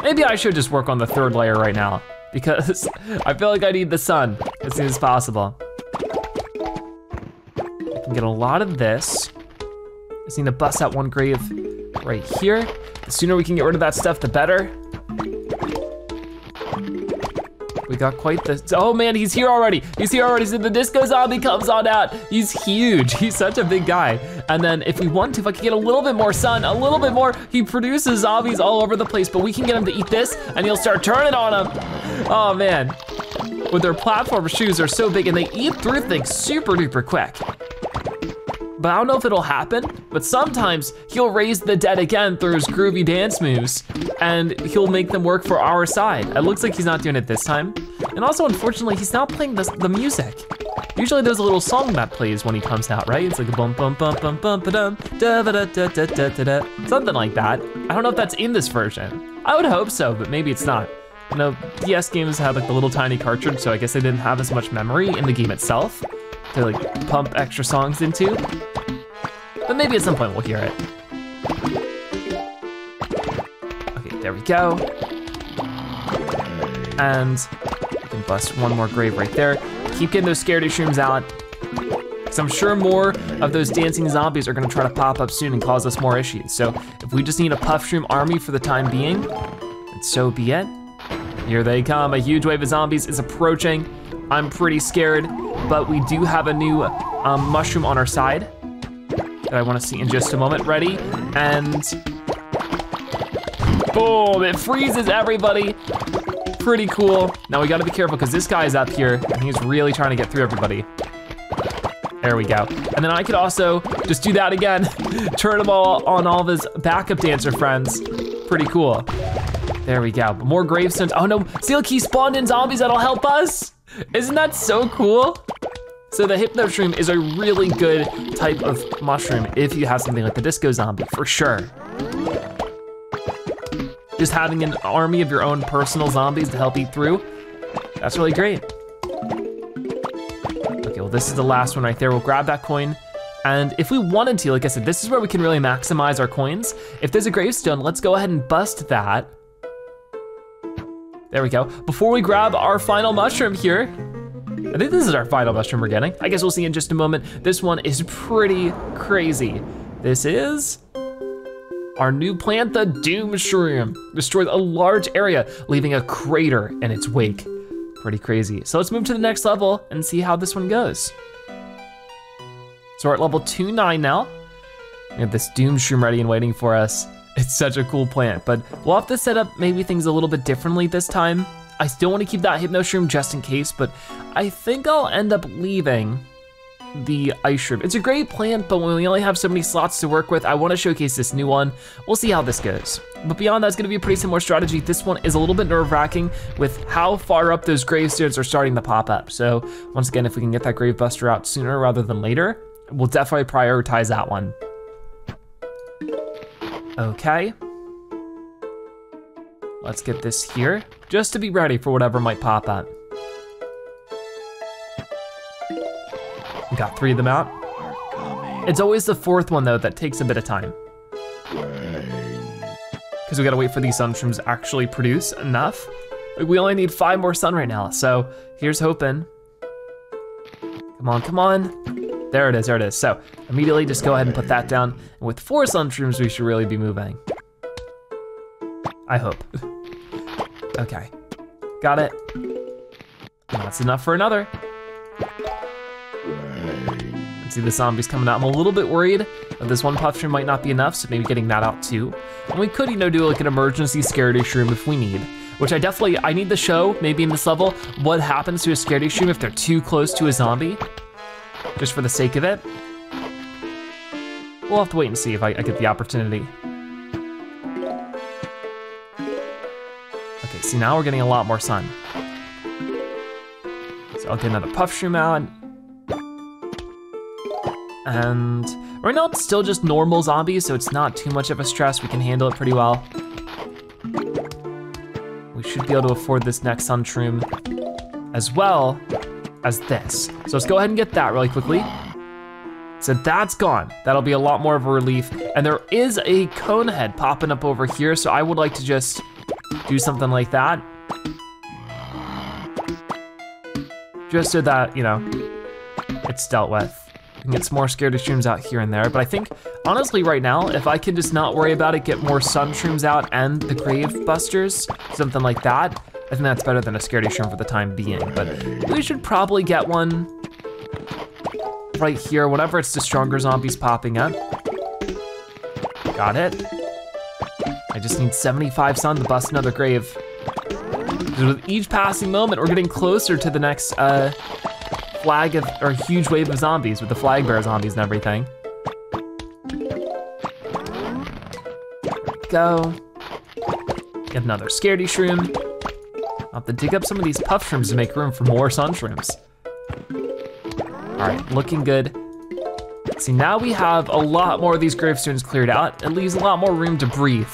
Maybe I should just work on the 3rd layer right now because I feel like I need the sun as soon as possible. I can get a lot of this. I just need to bust out one grave right here. The sooner we can get rid of that stuff, the better. We got quite the, oh man, he's here already. So the disco zombie comes on out. He's huge, he's such a big guy. And then if we want to, if I can get a little bit more sun, a little bit more, he produces zombies all over the place, but we can get him to eat this and he'll start turning on him. Oh man, with their platform shoes, they're so big and they eat through things super duper quick. But I don't know if it'll happen, but sometimes he'll raise the dead again through his groovy dance moves and he'll make them work for our side. It looks like he's not doing it this time. And also, unfortunately, he's not playing the music. Usually there's a little song that plays when he comes out, right? It's like a bum bum bum bum bum ba dum da ba da da da da da da, something like that. I don't know if that's in this version. I would hope so, but maybe it's not. You know, DS games had like the little tiny cartridge, so I guess they didn't have as much memory in the game itself to like pump extra songs into. But maybe at some point we'll hear it. Okay, there we go. And we can bust one more grave right there. Keep getting those scaredy shrooms out. Because I'm sure more of those dancing zombies are gonna try to pop up soon and cause us more issues. So if we just need a Puff-shroom army for the time being, then so be it. Here they come, a huge wave of zombies is approaching. I'm pretty scared, but we do have a new mushroom on our side that I wanna see in just a moment. Ready, and boom, it freezes everybody. Pretty cool. Now we gotta be careful because this guy's up here and he's really trying to get through everybody. There we go. And then I could also just do that again. Turn them all on all of his backup dancer friends. Pretty cool. There we go, more gravestones. Oh no, see look, he spawned in zombies that'll help us. Isn't that so cool? So the Hypno-shroom is a really good type of mushroom if you have something like the disco zombie, for sure. Just having an army of your own personal zombies to help eat through, that's really great. Okay, well this is the last one right there. We'll grab that coin. And if we wanted to, like I said, this is where we can really maximize our coins. If there's a gravestone, let's go ahead and bust that. There we go. Before we grab our final mushroom here, I think this is our final mushroom we're getting. I guess we'll see in just a moment. This one is pretty crazy. This is our new plant, the Doom-shroom. Destroys a large area, leaving a crater in its wake. Pretty crazy. So let's move to the next level and see how this one goes. So we're at level 2-9 now. We have this Doom-shroom ready and waiting for us. It's such a cool plant, but we'll have to set up maybe things a little bit differently this time. I still want to keep that Hypno-shroom just in case, but I think I'll end up leaving the Ice-shroom. It's a great plant, but when we only have so many slots to work with, I want to showcase this new one. We'll see how this goes. But beyond that, it's gonna be a pretty similar strategy. This one is a little bit nerve-wracking with how far up those gravestones are starting to pop up. So once again, if we can get that grave buster out sooner rather than later, we'll definitely prioritize that one. Okay. Let's get this here, just to be ready for whatever might pop up. We got 3 of them out. It's always the 4th one though that takes a bit of time. Because we gotta wait for these sun-shrooms to actually produce enough. Like, we only need 5 more sun right now, so here's hoping. Come on, come on. There it is, there it is. So immediately just go ahead and put that down. And with 4 sun-shrooms, we should really be moving. I hope. Okay, got it. That's enough for another. Let's see the zombies coming out. I'm a little bit worried that this one Puff-shroom might not be enough, so maybe getting that out too. And we could, do like an emergency scaredy shroom if we need, which I need to show, maybe in this level, what happens to a scaredy shroom if they're too close to a zombie, just for the sake of it. We'll have to wait and see if I get the opportunity. Okay, see now we're getting a lot more sun. So I'll get another Puff-shroom out. And right now it's still just normal zombies, so it's not too much of a stress. We can handle it pretty well. We should be able to afford this next Sun-shroom as well as this. So let's go ahead and get that really quickly. So that's gone. That'll be a lot more of a relief. And there is a cone head popping up over here, so I would like to just do something like that. Just so that, it's dealt with. We can get some more scaredy shrooms out here and there, but I think, honestly right now, if I can just not worry about it, get more sun-shrooms out and the grave busters, something like that, I think that's better than a scaredy shroom for the time being, but we should probably get one right here, whenever it's the stronger zombies popping up. Got it. I just need 75 sun to bust another grave. With each passing moment, we're getting closer to the next huge wave of zombies with the flag bearer zombies and everything. There we go. Get another scaredy shroom. I'll have to dig up some of these puff-shrooms to make room for more sun-shrooms. All right, looking good. See, now we have a lot more of these gravestones cleared out. It leaves a lot more room to breathe,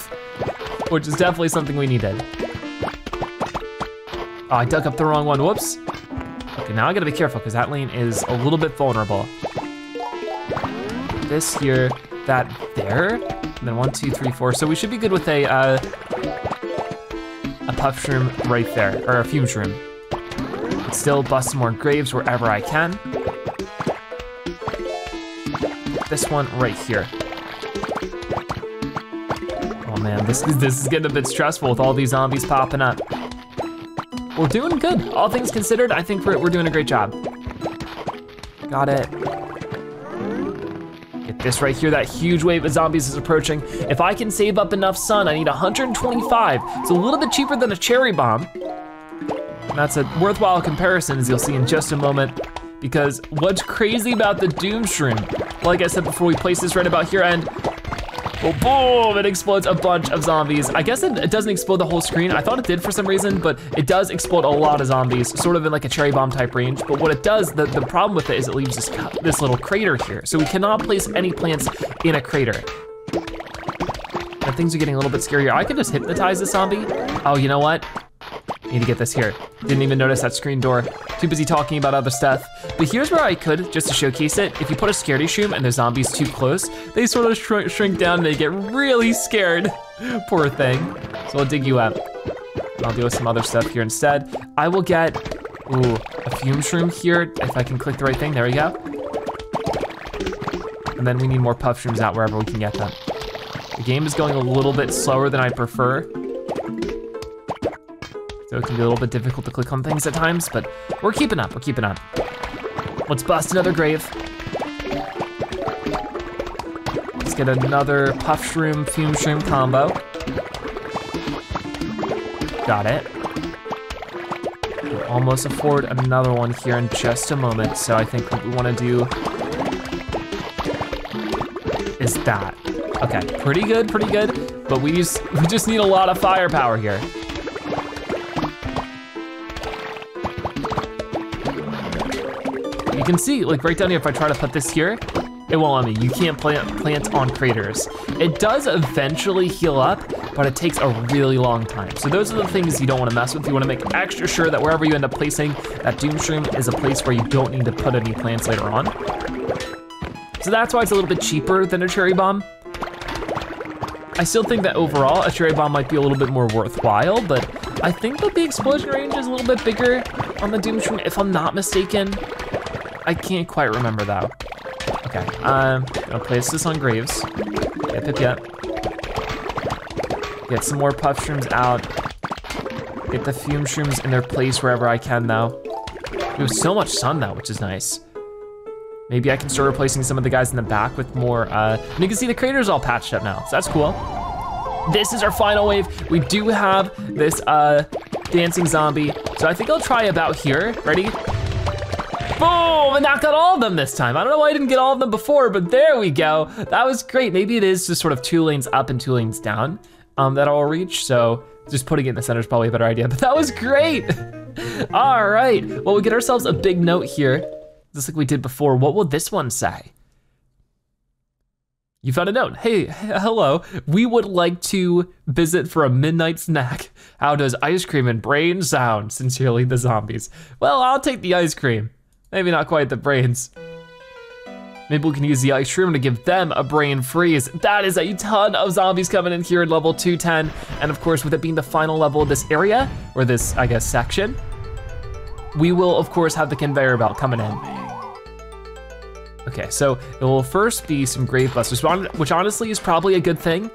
which is definitely something we needed. Oh, I dug up the wrong one, whoops. Okay, now I gotta be careful because that lane is a little bit vulnerable. This here, that there, and then 1, 2, 3, 4. So we should be good with a Puff-shroom right there, or a Fume-shroom. Still bust some more graves wherever I can. This one right here. Oh man, this is getting a bit stressful with all these zombies popping up. We're doing good. All things considered, I think we're doing a great job. Got it. Get this right here, that huge wave of zombies is approaching. If I can save up enough sun, I need 125. It's a little bit cheaper than a cherry bomb. And that's a worthwhile comparison, as you'll see in just a moment, because what's crazy about the Doom-shroom, like I said before, we place this right about here and boom, it explodes a bunch of zombies. I guess it doesn't explode the whole screen. I thought it did for some reason, but it does explode a lot of zombies, sort of in like a cherry bomb type range. But what it does, the problem with it is it leaves this little crater here. So we cannot place any plants in a crater. And things are getting a little bit scarier. I could just hypnotize the zombie. Oh, you know what? Need to get this here. Didn't even notice that screen door. Too busy talking about other stuff. But here's where I could, just to showcase it, if you put a scaredy shroom and the zombies too close, they sort of shrink down and they get really scared. Poor thing. So I'll dig you up. I'll deal with some other stuff here instead. I will get, a Fume-shroom here, if I can click the right thing, there we go. And then we need more Puff-shrooms out wherever we can get them. The game is going a little bit slower than I prefer. So it can be a little bit difficult to click on things at times, but we're keeping up, we're keeping up. Let's bust another grave. Let's get another Puff-shroom, Fume-shroom combo. Got it. We'll almost afford another one here in just a moment, so I think what we wanna do is that. Okay, pretty good, but we just need a lot of firepower here. You can see, like right down here, if I try to put this here, it won't let me. You can't plant on craters. It does eventually heal up, but it takes a really long time. So those are the things you don't wanna mess with. You wanna make extra sure that wherever you end up placing that Doom-shroom is a place where you don't need to put any plants later on. So that's why it's a little bit cheaper than a cherry bomb. I still think that overall a cherry bomb might be a little bit more worthwhile, but I think that the explosion range is a little bit bigger on the Doom-shroom, if I'm not mistaken. I can't quite remember though. Okay, I'm gonna place this on Graves. Yep. Get some more Puff-shrooms out. Get the Fume-shrooms in their place wherever I can though. There's so much sun though, which is nice. Maybe I can start replacing some of the guys in the back with more, and you can see the crater's all patched up now, so that's cool. This is our final wave. We do have this dancing zombie, so I think I'll try about here. Ready? Boom, and knocked out all of them this time. I don't know why I didn't get all of them before, but there we go. That was great. Maybe it is just sort of 2 lanes up and 2 lanes down that I'll reach, so just putting it in the center is probably a better idea, but that was great. All right, well, we get ourselves a big note here, just like we did before. What will this one say? You found a note. Hey, hello. We would like to visit for a midnight snack. How does ice cream and brains sound? Sincerely, the zombies. Well, I'll take the ice cream. Maybe not quite the brains. Maybe we can use the Ice-shroom to give them a brain freeze. That is a ton of zombies coming in here at level 210. And of course, with it being the final level of this area, or this, I guess, section, we will, of course, have the conveyor belt coming in. Okay, so it will first be some grave busters, which honestly is probably a good thing.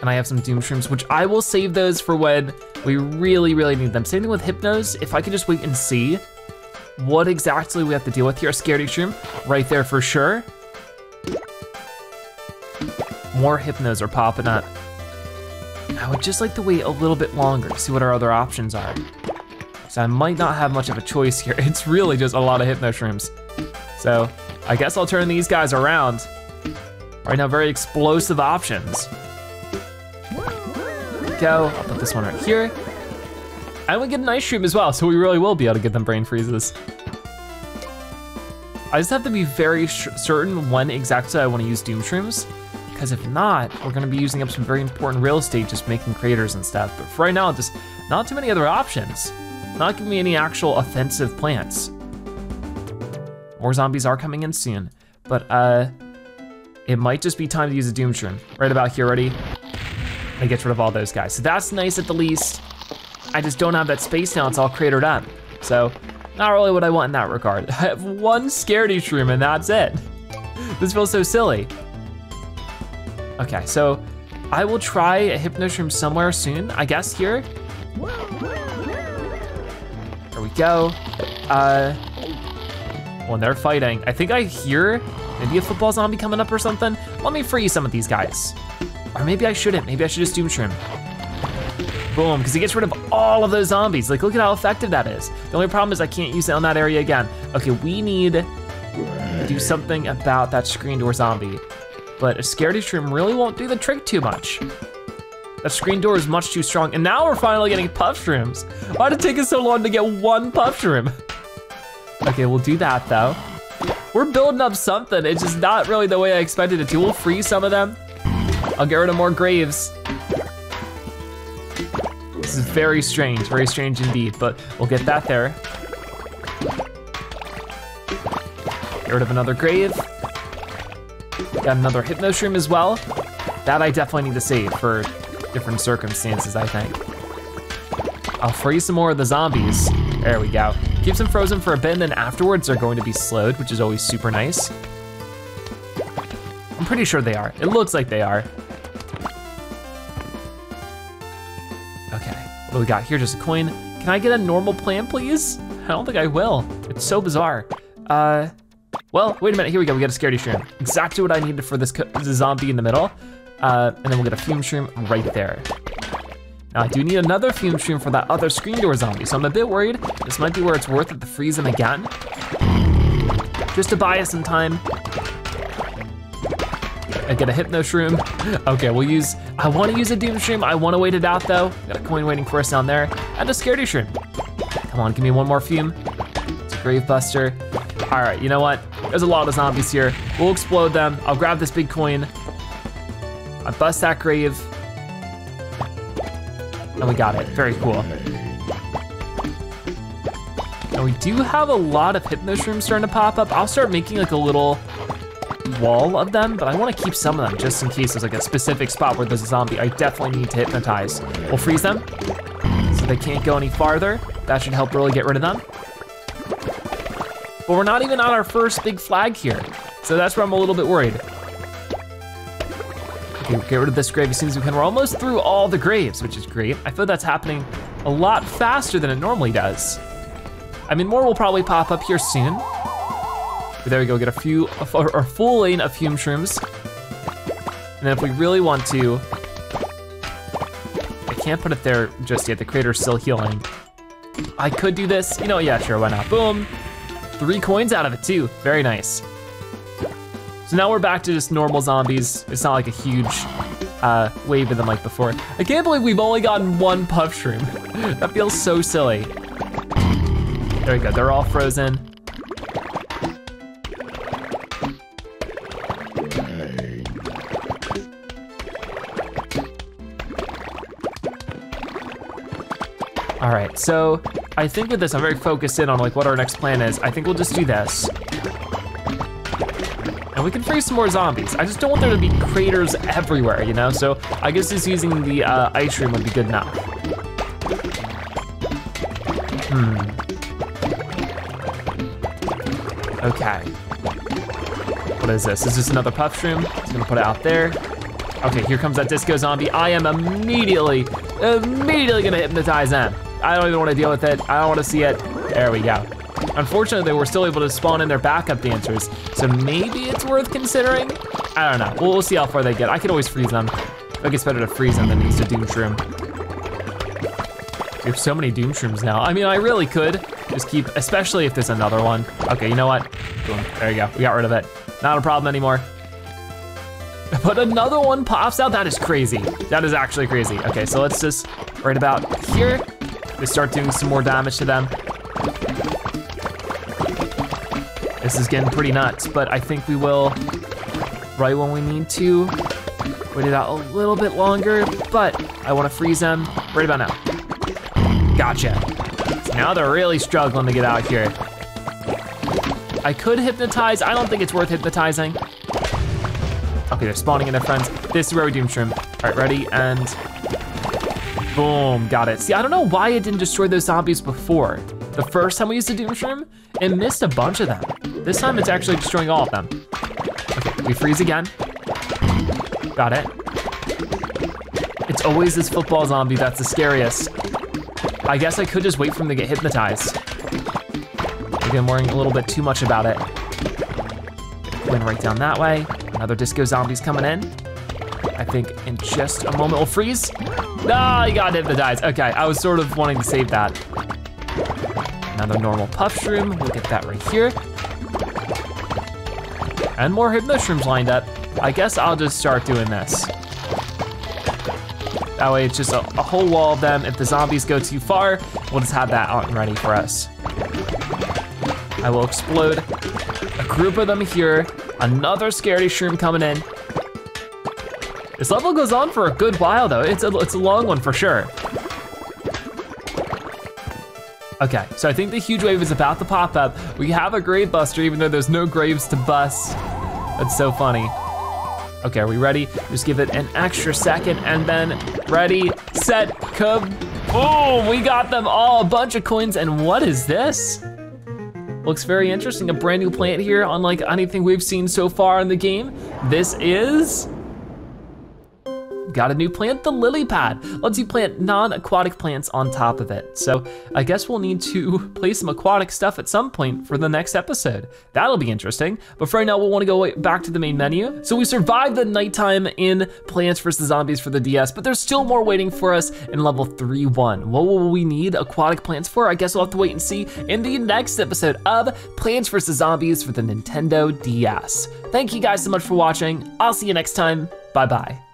And I have some Doom-shrooms, which I will save those for when we really, really need them. Same thing with Hypnos. If I could just wait and see what exactly we have to deal with here. A Scaredy-shroom right there for sure. More Hypnos are popping up. I would just like to wait a little bit longer to see what our other options are. So I might not have much of a choice here. It's really just a lot of Hypno-shrooms. So I guess I'll turn these guys around. Right now, very explosive options. Go, I'll put this one right here. And we get an Ice-shroom as well, so we really will be able to get them brain freezes. I just have to be very certain when exactly I want to use Doom-shrooms, because if not, we're gonna be using up some very important real estate just making craters and stuff. But for right now, just not too many other options. Not giving me any actual offensive plants. More zombies are coming in soon, but it might just be time to use a Doom-shroom. Right about here, ready? And get rid of all those guys. So that's nice at the least. I just don't have that space now, it's all cratered up. So, not really what I want in that regard. I have one Scaredy-shroom and that's it. This feels so silly. Okay, so I will try a Hypno-shroom somewhere soon, I guess here. There we go. When they're fighting, I think I hear maybe a football zombie coming up or something. Let me free some of these guys. Or maybe I shouldn't, maybe I should just Doom-shroom. Boom, because he gets rid of all of those zombies. Like, look at how effective that is. The only problem is I can't use it on that area again. Okay, we need to do something about that screen door zombie. But a Scaredy-shroom really won't do the trick too much. That screen door is much too strong. And now we're finally getting Puff-shrooms. Why did it take us so long to get one Puff-shroom? Okay, we'll do that though. We're building up something. It's just not really the way I expected it to. We'll freeze some of them. I'll get rid of more graves. This is very strange indeed, but we'll get that there. Get rid of another grave. Got another Hypno-shroom as well. That I definitely need to save for different circumstances, I think. I'll freeze some more of the zombies. There we go. Keeps them frozen for a bit, and then afterwards they're going to be slowed, which is always super nice. I'm pretty sure they are. It looks like they are. Okay, what do we got here? Just a coin. Can I get a normal plant, please? I don't think I will. It's so bizarre. Well, wait a minute, here we go, we got a Scaredy-shroom. Exactly what I needed for this zombie in the middle. And then we'll get a Fume-shroom right there. Now I do need another Fume-shroom for that other screen door zombie, so I'm a bit worried. This might be where it's worth it to freeze him again. Just to buy us some time. I get a Hypno-shroom. Okay, we'll use, I wanna use a Doom-shroom. I wanna wait it out though. Got a coin waiting for us down there. And a Scaredy-shroom. Come on, give me one more Fume. It's a Grave Buster. All right, you know what? There's a lot of zombies here. We'll explode them. I'll grab this big coin. I bust that grave. And we got it, very cool. Now we do have a lot of Hypno-shrooms starting to pop up. I'll start making like a little wall of them, but I wanna keep some of them just in case there's like a specific spot where there's a zombie I definitely need to hypnotize. We'll freeze them so they can't go any farther. That should help really get rid of them. But we're not even on our first big flag here, so that's where I'm a little bit worried. Okay, get rid of this grave as soon as we can. We're almost through all the graves, which is great. I feel that's happening a lot faster than it normally does. I mean, more will probably pop up here soon. But there we go, get a full lane of Fume-shrooms. And then if we really want to, I can't put it there just yet, the crater's still healing. I could do this, you know, yeah, sure, why not? Boom, 3 coins out of it too, very nice. So now we're back to just normal zombies. It's not like a huge wave of them like before. I can't believe we've only gotten 1 Puff-shroom. That feels so silly. There we go, they're all frozen. All right, so I think with this, I'm very focused in on like what our next plan is. I think we'll just do this. And we can freeze some more zombies. I just don't want there to be craters everywhere, you know? So I guess just using the Ice-shroom would be good enough. Okay. What is this? Is this another Puff-shroom? Just gonna put it out there. Okay, here comes that disco zombie. I am immediately gonna hypnotize them. I don't even wanna deal with it. I don't wanna see it. There we go. Unfortunately, they were still able to spawn in their backup dancers, so maybe it's worth considering. I don't know, we'll see how far they get. I could always freeze them. I think it's better to freeze them than use a Doom-shroom. We have so many Doom-shrooms now. I mean, I really could just keep, especially if there's another one. Okay, you know what? Boom, there you go, we got rid of it. Not a problem anymore. But another one pops out, that is crazy. That is actually crazy. Okay, so let's just, right about here, just start doing some more damage to them. This is getting pretty nuts, but I think we will, right when we need to, wait it out a little bit longer, but I wanna freeze them right about now. Gotcha. So now they're really struggling to get out here. I could hypnotize, I don't think it's worth hypnotizing. Okay, they're spawning in their friends. This is where we Doom-shroom. All right, ready, and boom, got it. See, I don't know why it didn't destroy those zombies before. The first time we used the Doom-shroom, it missed a bunch of them. This time it's actually destroying all of them. Okay, we freeze again. Got it. It's always this football zombie that's the scariest. I guess I could just wait for him to get hypnotized. Maybe I'm worrying a little bit too much about it. Going right down that way. Another disco zombie's coming in. I think in just a moment we'll freeze. No, he got hypnotized. Okay, I was sort of wanting to save that. Another normal Puff-shroom, we'll get that right here. And more Hypno-shrooms lined up. I guess I'll just start doing this. That way it's just a whole wall of them. If the zombies go too far, we'll just have that out and ready for us. I will explode a group of them here. Another scaredy shroom coming in. This level goes on for a good while though. It's a long one for sure. Okay, so I think the huge wave is about to pop up. We have a grave buster even though there's no graves to bust. That's so funny. Okay, are we ready? Just give it an extra second and then ready, set, kaboom! We got them all, a bunch of coins, and what is this? Looks very interesting, a brand new plant here, unlike anything we've seen so far in the game. This is, got a new plant, the lily pad. Lets you plant non-aquatic plants on top of it. So I guess we'll need to play some aquatic stuff at some point for the next episode. That'll be interesting. But for right now, we'll want to go back to the main menu. So we survived the nighttime in Plants vs. Zombies for the DS, but there's still more waiting for us in level 3-1. What will we need aquatic plants for? I guess we'll have to wait and see in the next episode of Plants vs. Zombies for the Nintendo DS. Thank you guys so much for watching. I'll see you next time. Bye-bye.